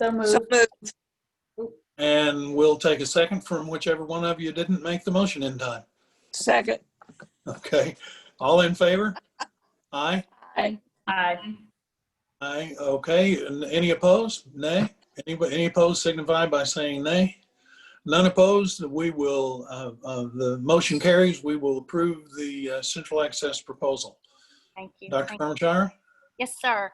[SPEAKER 6] So
[SPEAKER 8] So
[SPEAKER 6] moved.
[SPEAKER 8] moved.
[SPEAKER 4] And we'll take a second from whichever one of you didn't make the motion in time.
[SPEAKER 8] Second.
[SPEAKER 4] Okay, all in favor? Aye.
[SPEAKER 8] Aye.
[SPEAKER 6] Aye.
[SPEAKER 4] Aye, okay, and any opposed? Nay? Any opposed signify by saying nay. None opposed, we will, the motion carries. We will approve the central access proposal.
[SPEAKER 2] Thank you.
[SPEAKER 4] Dr.
[SPEAKER 2] Thank you.
[SPEAKER 4] Parmachara?
[SPEAKER 2] Yes, sir.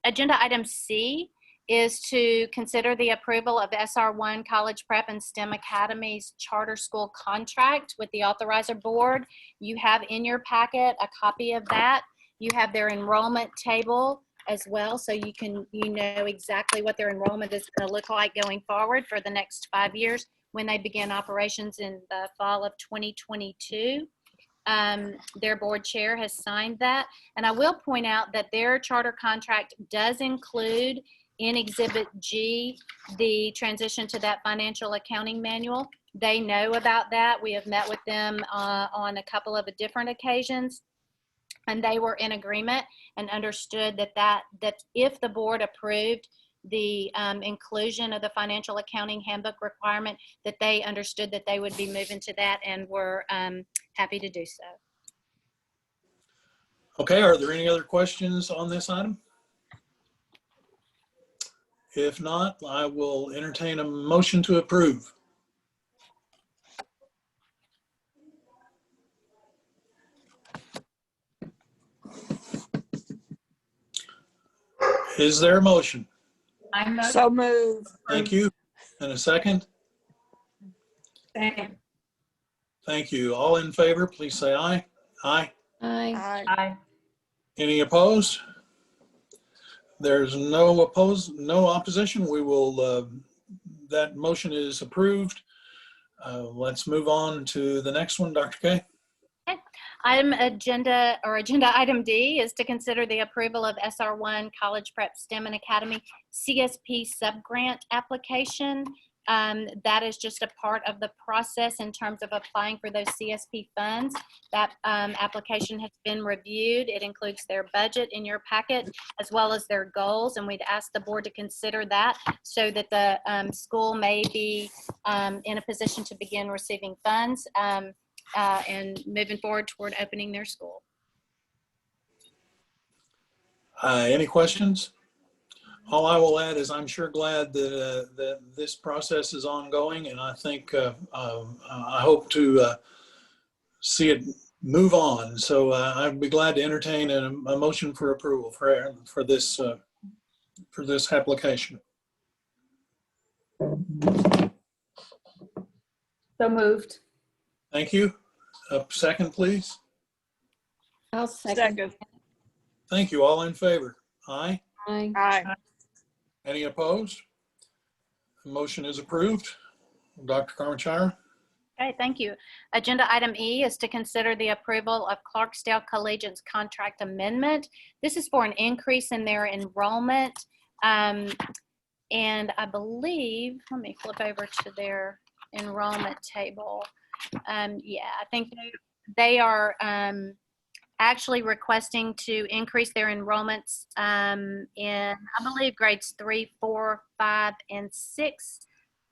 [SPEAKER 2] Agenda item C is to consider the approval of SR1 College Prep and STEM Academy's charter school contract with the authorizer board. You have in your packet a copy of that. You have their enrollment table as well, so you know exactly what their enrollment is going to look like going forward for the next 5 years when they begin operations in the fall of 2022. Their board chair has signed that. And I will point out that their charter contract does include in Exhibit G, the transition to that financial accounting manual. They know about that. We have met with them on a couple of different occasions, and they were in agreement and understood that if the board approved the inclusion of the financial accounting handbook requirement, that they understood that they would be moving to that and were happy to do so.
[SPEAKER 4] Okay, are there any other questions on this item? If not, I will entertain a motion to approve. Is there a motion?
[SPEAKER 8] So moved.
[SPEAKER 4] Thank you. And a second?
[SPEAKER 6] Second.
[SPEAKER 4] Thank you. All in favor, please say aye. Aye.
[SPEAKER 3] Aye.
[SPEAKER 8] Aye.
[SPEAKER 6] Aye.
[SPEAKER 4] Any opposed? There's no opposition. We will, that motion is approved. Let's move on to the next one, Dr. K.
[SPEAKER 2] Agenda item D is to consider the approval of SR1 College Prep STEM and Academy CSP subgrant application. That is just a part of the process in terms of applying for those CSP funds. That application has been reviewed. It includes their budget in your packet as well as their goals, and we'd ask the board to consider that so that the school may be in a position to begin receiving funds and moving forward toward opening their school.
[SPEAKER 4] Any questions? All I will add is I'm sure glad that, that this process is ongoing, and I think I hope to see it move on. So I'd be glad to entertain a motion for approval for this application.
[SPEAKER 6] So moved.
[SPEAKER 4] Thank you. A second, please.
[SPEAKER 3] I'll second.
[SPEAKER 8] Second.
[SPEAKER 4] Thank you. All in favor? Aye.
[SPEAKER 3] Aye.
[SPEAKER 8] Aye.
[SPEAKER 4] Any opposed? The motion is approved. Dr. Carmenshire?
[SPEAKER 2] Okay, thank you. Agenda item E is to consider the approval of Clarksdale Collegiate's contract amendment. This is for an increase in their enrollment. And I believe, let me flip over to their enrollment table. Yeah, I think they are actually requesting to increase their enrollments in, I believe, grades 3, 4, 5, and 6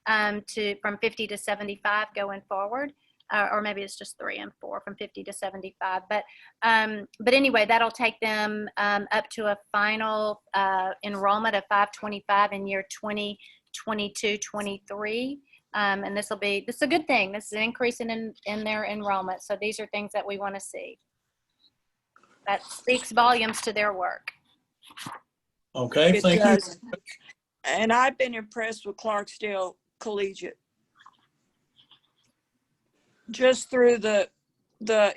[SPEAKER 2] from 50 to 75 going forward. Or maybe it's just 3 and 4 from 50 to 75. But anyway, that'll take them up to a final enrollment of 525 in year 2022-23. And this is a good thing. This is an increase in their enrollment. So these are things that we want to see. That speaks volumes to their work.
[SPEAKER 4] Okay,
[SPEAKER 8] It
[SPEAKER 4] thank you.
[SPEAKER 8] does. And I've been impressed with Clarksdale Collegiate. Just through the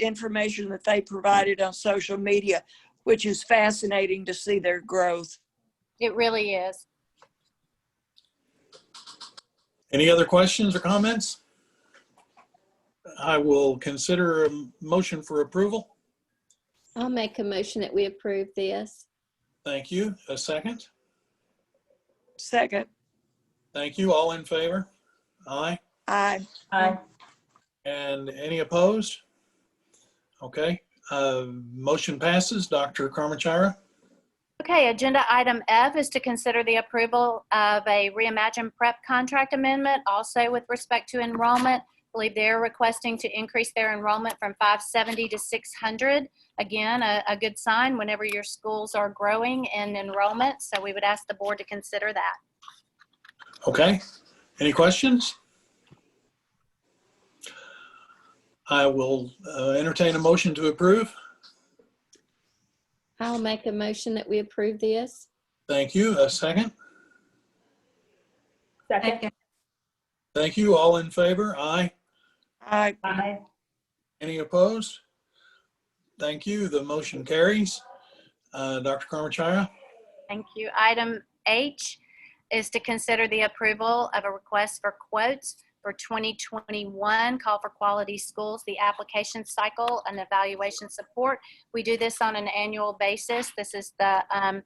[SPEAKER 8] information that they provided on social media, which is fascinating to see their growth.
[SPEAKER 2] It really is.
[SPEAKER 4] Any other questions or comments? I will consider a motion for approval.
[SPEAKER 3] I'll make a motion that we approve this.
[SPEAKER 4] Thank you. A second?
[SPEAKER 8] Second.
[SPEAKER 4] Thank you. All in favor? Aye.
[SPEAKER 8] Aye.
[SPEAKER 6] Aye.
[SPEAKER 4] And any opposed? Okay, motion passes. Dr. Carmen.
[SPEAKER 2] Okay, agenda item F is to consider the approval of a Reimagine Prep contract amendment, also with respect to enrollment. I believe they're requesting to increase their enrollment from 570 to 600. Again, a good sign whenever your schools are growing in enrollment. So we would ask the board to consider that.
[SPEAKER 4] Okay, any questions? I will entertain a motion to approve.
[SPEAKER 3] I'll make a motion that we approve this.
[SPEAKER 4] Thank you. A second.
[SPEAKER 6] Second.
[SPEAKER 7] Second.
[SPEAKER 4] Thank you. All in favor? Aye.
[SPEAKER 8] Aye.
[SPEAKER 6] Aye.
[SPEAKER 4] Any opposed? Thank you. The motion carries. Dr. Carmen.
[SPEAKER 2] Thank you. Item H is to consider the approval of a request for quotes for 2021 Call for Quality Schools, the application cycle and evaluation support. We do this on an annual basis. This is the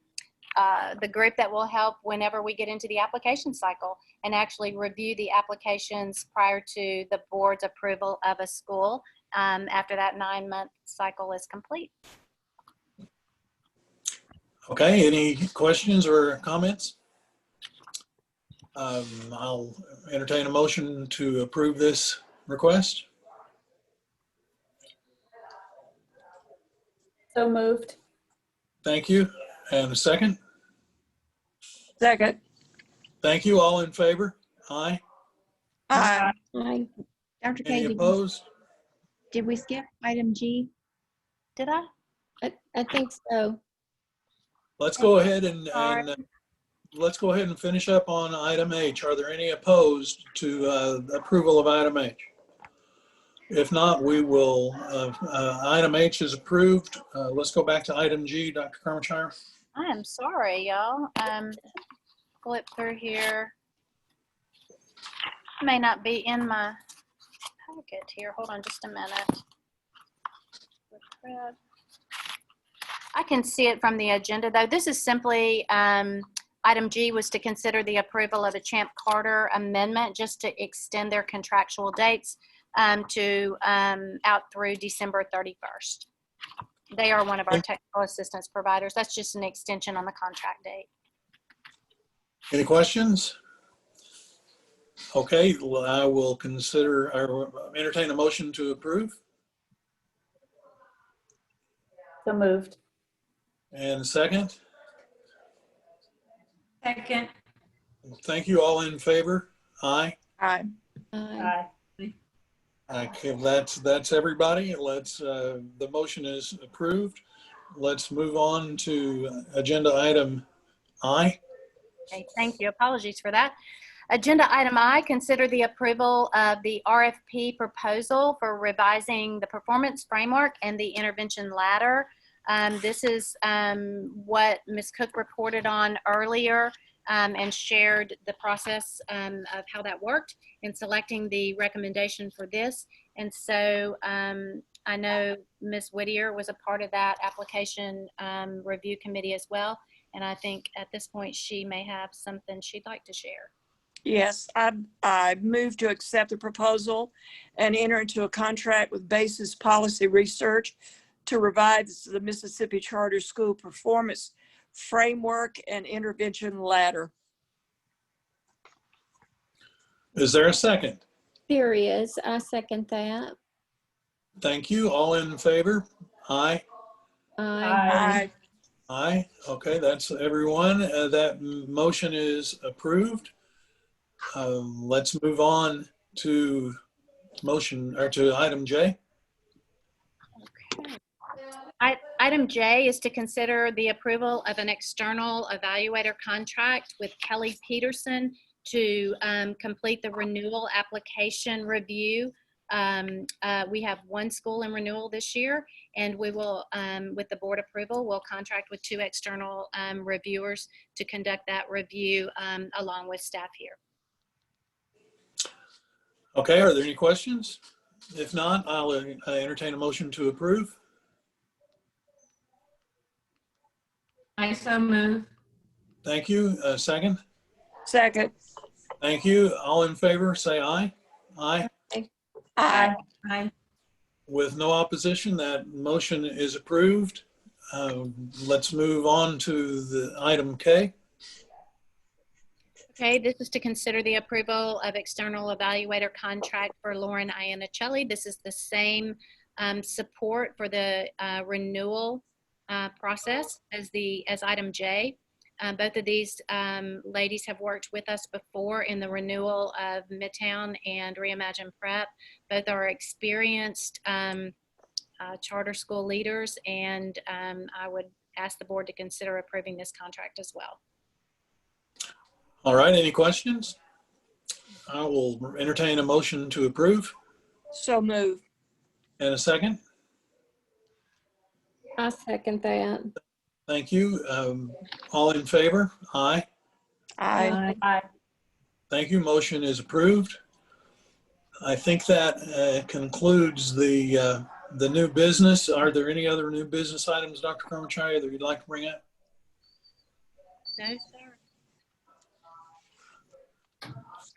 [SPEAKER 2] group that will help whenever we get into the application cycle and actually review the applications prior to the board's approval of a school after that 9-month cycle is complete.
[SPEAKER 4] Okay, any questions or comments? I'll entertain a motion to approve this request.
[SPEAKER 6] So moved.
[SPEAKER 4] Thank you. And a second.
[SPEAKER 8] Second.
[SPEAKER 4] Thank you. All in favor? Aye.
[SPEAKER 8] Aye.
[SPEAKER 3] Aye.
[SPEAKER 5] Dr.
[SPEAKER 4] Any
[SPEAKER 5] K,
[SPEAKER 4] opposed?
[SPEAKER 5] did we skip item G?
[SPEAKER 2] Did I?
[SPEAKER 3] I think so.
[SPEAKER 4] Let's go ahead and let's go ahead and finish up on item H. Are there any opposed to approval of item H? If not, we will, item H is approved. Let's go back to item G, Dr. Carmen.
[SPEAKER 2] I am sorry, y'all. Flip through here. May not be in my packet here. Hold on just a minute. I can see it from the agenda though. This is simply, item G was to consider the approval of a Champ Carter amendment just to extend their contractual dates to out through December 31st. They are one of our technical assistance providers. That's just an extension on the contract date.
[SPEAKER 4] Any questions? Okay, well, I will consider or entertain a motion to approve.
[SPEAKER 6] So moved.
[SPEAKER 4] And a second.
[SPEAKER 7] Second.
[SPEAKER 4] Thank you. All in favor? Aye.
[SPEAKER 8] Aye.
[SPEAKER 3] Aye.
[SPEAKER 6] Aye.
[SPEAKER 4] Okay, that's everybody. Let's, the motion is approved. Let's move on to agenda item I.
[SPEAKER 2] Okay, thank you. Apologies for that. Agenda item I, consider the approval of the RFP proposal for revising the performance framework and the intervention ladder. This is what Ms. Cook reported on earlier and shared the process of how that worked in selecting the recommendation for this. And so I know Ms. Whittier was a part of that application review committee as well. And I think at this point, she may have something she'd like to share.
[SPEAKER 8] Yes, I move to accept the proposal and enter into a contract with Basis Policy Research to revise the Mississippi Charter School Performance Framework and Intervention Ladder.
[SPEAKER 4] Is there a second?
[SPEAKER 3] There is. I second that.
[SPEAKER 4] Thank you. All in favor? Aye.
[SPEAKER 3] Aye.
[SPEAKER 8] Aye.
[SPEAKER 4] Aye. Okay, that's everyone. That motion is approved. Let's move on to motion or to item J.
[SPEAKER 2] Okay. Item J is to consider the approval of an external evaluator contract with Kelly Peterson to complete the renewal application review. We have one school in renewal this year, and we will, with the board approval, we'll contract with 2 external reviewers to conduct that review along with staff here.
[SPEAKER 4] Okay, are there any questions? If not, I'll entertain a motion to approve.
[SPEAKER 7] I so move.
[SPEAKER 4] Thank you. Second.
[SPEAKER 8] Second.
[SPEAKER 4] Thank you. All in favor, say aye. Aye.
[SPEAKER 8] Aye.
[SPEAKER 7] Aye.
[SPEAKER 4] With no opposition, that motion is approved. Let's move on to the item K.
[SPEAKER 2] Okay, this is to consider the approval of external evaluator contract for Lauren Iannicelli. This is the same support for the renewal process as item J. Both of these ladies have worked with us before in the renewal of Midtown and Reimagine Prep. Both are experienced charter school leaders, and I would ask the board to consider approving this contract as well.
[SPEAKER 4] All right, any questions? I will entertain a motion to approve.
[SPEAKER 8] So move.
[SPEAKER 4] And a second.
[SPEAKER 3] I second that.
[SPEAKER 4] Thank you. All in favor? Aye.
[SPEAKER 8] Aye.
[SPEAKER 4] Thank you. Motion is approved. I think that concludes the new business. Are there any other new business items, Dr. Kromachaya, that you'd like to bring up?
[SPEAKER 2] No, sir.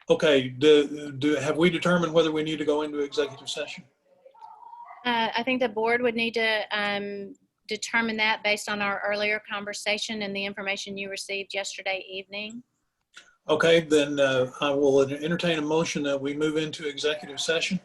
[SPEAKER 4] Okay. Have we determined whether we need to go into executive session?
[SPEAKER 2] I think the board would need to determine that based on our earlier conversation and the information you received yesterday evening.
[SPEAKER 4] Okay, then I will entertain a motion that we move into executive session.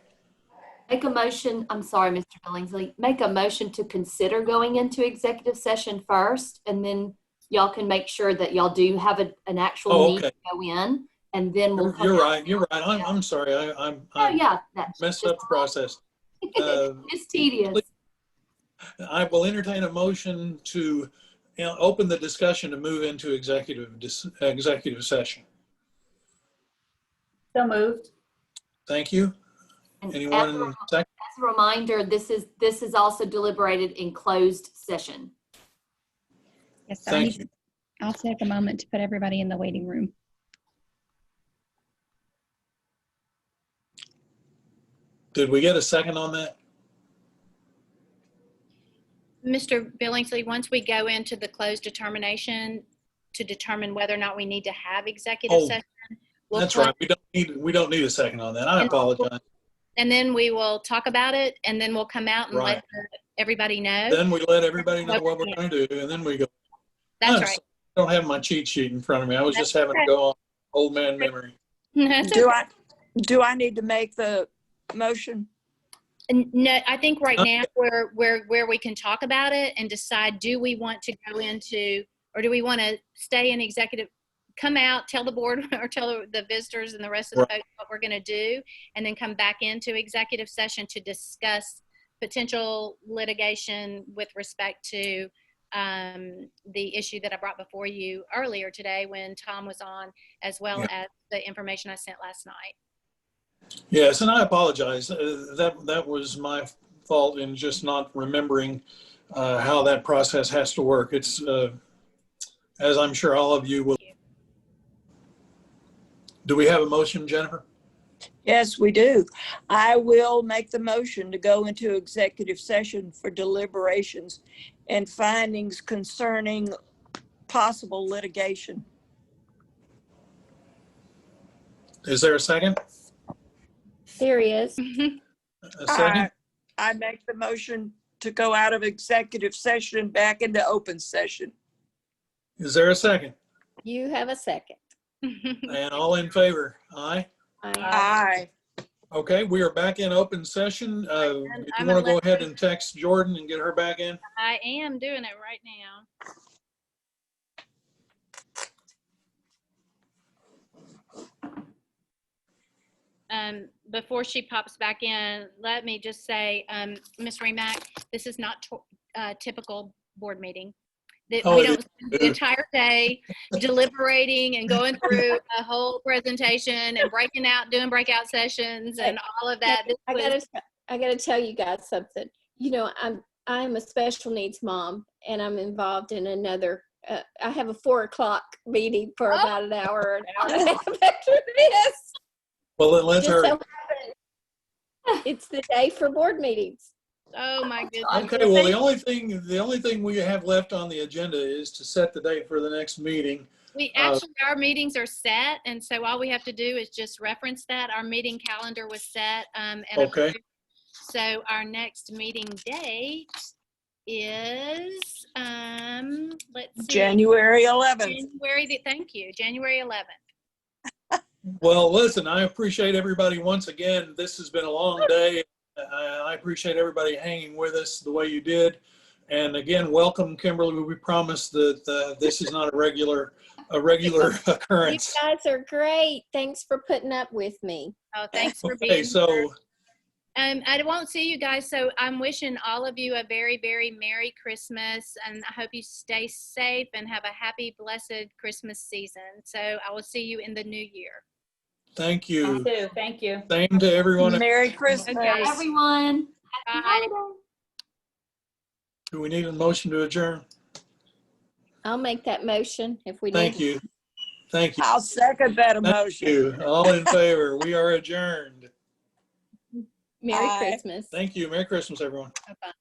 [SPEAKER 11] Make a motion, I'm sorry, Mr. Billingsley, make a motion to consider going into executive session first, and then y'all can make sure that y'all do have an actual need to go in, and then we'll come
[SPEAKER 4] You're
[SPEAKER 11] out.
[SPEAKER 4] right. You're right. I'm sorry. I
[SPEAKER 11] Oh, yeah. That's
[SPEAKER 4] messed up the process.
[SPEAKER 11] It's tedious.
[SPEAKER 4] I will entertain a motion to open the discussion to move into executive session.
[SPEAKER 6] So moved.
[SPEAKER 4] Thank you.
[SPEAKER 11] And
[SPEAKER 4] Anyone second?
[SPEAKER 11] as a reminder, this is also deliberated in closed session.
[SPEAKER 5] Yes, so
[SPEAKER 4] Thank you.
[SPEAKER 5] I'll take a moment to put everybody in the waiting room.
[SPEAKER 4] Did we get a second on that?
[SPEAKER 2] Mr. Billingsley, once we go into the closed determination to determine whether or not we need to have executive
[SPEAKER 4] Oh,
[SPEAKER 2] session, we'll
[SPEAKER 4] That's
[SPEAKER 2] close-
[SPEAKER 4] right. We don't need a second on that. I apologize.
[SPEAKER 2] and then we will talk about it, and then we'll come out and
[SPEAKER 4] Right.
[SPEAKER 2] let everybody know.
[SPEAKER 4] Then we let everybody know what we're going to do, and then we go.
[SPEAKER 2] That's
[SPEAKER 4] I'm
[SPEAKER 2] right.
[SPEAKER 4] sorry, I don't have my cheat sheet in front of me. I was just having to go on old man memory.
[SPEAKER 2] That's
[SPEAKER 8] Do I need to make the motion?
[SPEAKER 2] No, I think right now where we can talk about it and decide, do we want to go into, or do we want to stay in executive, come out, tell the board or tell the visitors and the rest of the folks what we're going to do, and then come back into executive session to discuss potential litigation with respect to the issue that I brought before you earlier today when Tom was on, as well as the information I sent last night.
[SPEAKER 4] Yes, and I apologize. That was my fault in just not remembering how that process has to work. It's, as I'm sure all of you will. Do we have a motion, Jennifer?
[SPEAKER 8] Yes, we do. I will make the motion to go into executive session for deliberations and findings concerning possible litigation.
[SPEAKER 4] Is there a second?
[SPEAKER 3] There is.
[SPEAKER 4] A second?
[SPEAKER 8] I make the motion to go out of executive session back into open session.
[SPEAKER 4] Is there a second?
[SPEAKER 3] You have a second.
[SPEAKER 4] And all in favor? Aye.
[SPEAKER 8] Aye.
[SPEAKER 4] Okay, we are back in open session. You
[SPEAKER 2] I'm
[SPEAKER 4] want to go
[SPEAKER 2] gonna
[SPEAKER 4] ahead and text Jordan and get her back in?
[SPEAKER 2] I am doing it right now. Before she pops back in, let me just say, Ms. Remack, this is not typical board meeting. That
[SPEAKER 4] Oh,
[SPEAKER 2] we
[SPEAKER 4] it
[SPEAKER 2] don't spend the entire day deliberating and going through a whole presentation and breaking out, doing breakout sessions and all of that. This
[SPEAKER 3] I
[SPEAKER 2] was-
[SPEAKER 3] gotta tell you guys something. You know, I'm a special needs mom, and I'm involved in another. I have a 4 o'clock meeting for about an hour and a half after this.
[SPEAKER 4] Well, then let's
[SPEAKER 3] Just
[SPEAKER 4] hurry.
[SPEAKER 3] so happened, it's the day for board meetings.
[SPEAKER 2] Oh, my goodness.
[SPEAKER 4] Okay, well, the only thing we have left on the agenda is to set the date for the next meeting.
[SPEAKER 2] Our meetings are set, and so all we have to do is just reference that. Our meeting calendar was set. And
[SPEAKER 4] Okay.
[SPEAKER 2] approved. So our next meeting date is, let's see.
[SPEAKER 8] January 11th.
[SPEAKER 2] Thank you, January 11th.
[SPEAKER 4] Well, listen, I appreciate everybody once again. This has been a long day. I appreciate everybody hanging with us the way you did. And again, welcome, Kimberly. We promise that this is not a regular occurrence.
[SPEAKER 3] You guys are great. Thanks for putting up with me.
[SPEAKER 2] Oh, thanks for being
[SPEAKER 4] Okay, so
[SPEAKER 2] here. I won't see you guys, so I'm wishing all of you a very, very Merry Christmas, and I hope you stay safe and have a happy, blessed Christmas season. So I will see you in the new year.
[SPEAKER 4] thank
[SPEAKER 6] You
[SPEAKER 4] you.
[SPEAKER 6] too. Thank you.
[SPEAKER 4] Same to everyone.
[SPEAKER 8] Merry Christmas.
[SPEAKER 2] Okay.
[SPEAKER 11] Everyone. Happy
[SPEAKER 2] Bye.
[SPEAKER 11] holidays.
[SPEAKER 4] Do we need a motion to adjourn?
[SPEAKER 3] I'll make that motion if we need.
[SPEAKER 4] Thank you. Thank you.
[SPEAKER 8] I'll second that
[SPEAKER 4] Thank
[SPEAKER 8] emotion.
[SPEAKER 4] you. All in favor? We are adjourned.
[SPEAKER 3] Merry
[SPEAKER 8] Bye.
[SPEAKER 3] Christmas.
[SPEAKER 4] Thank you. Merry Christmas, everyone.
[SPEAKER 5] Bye-bye.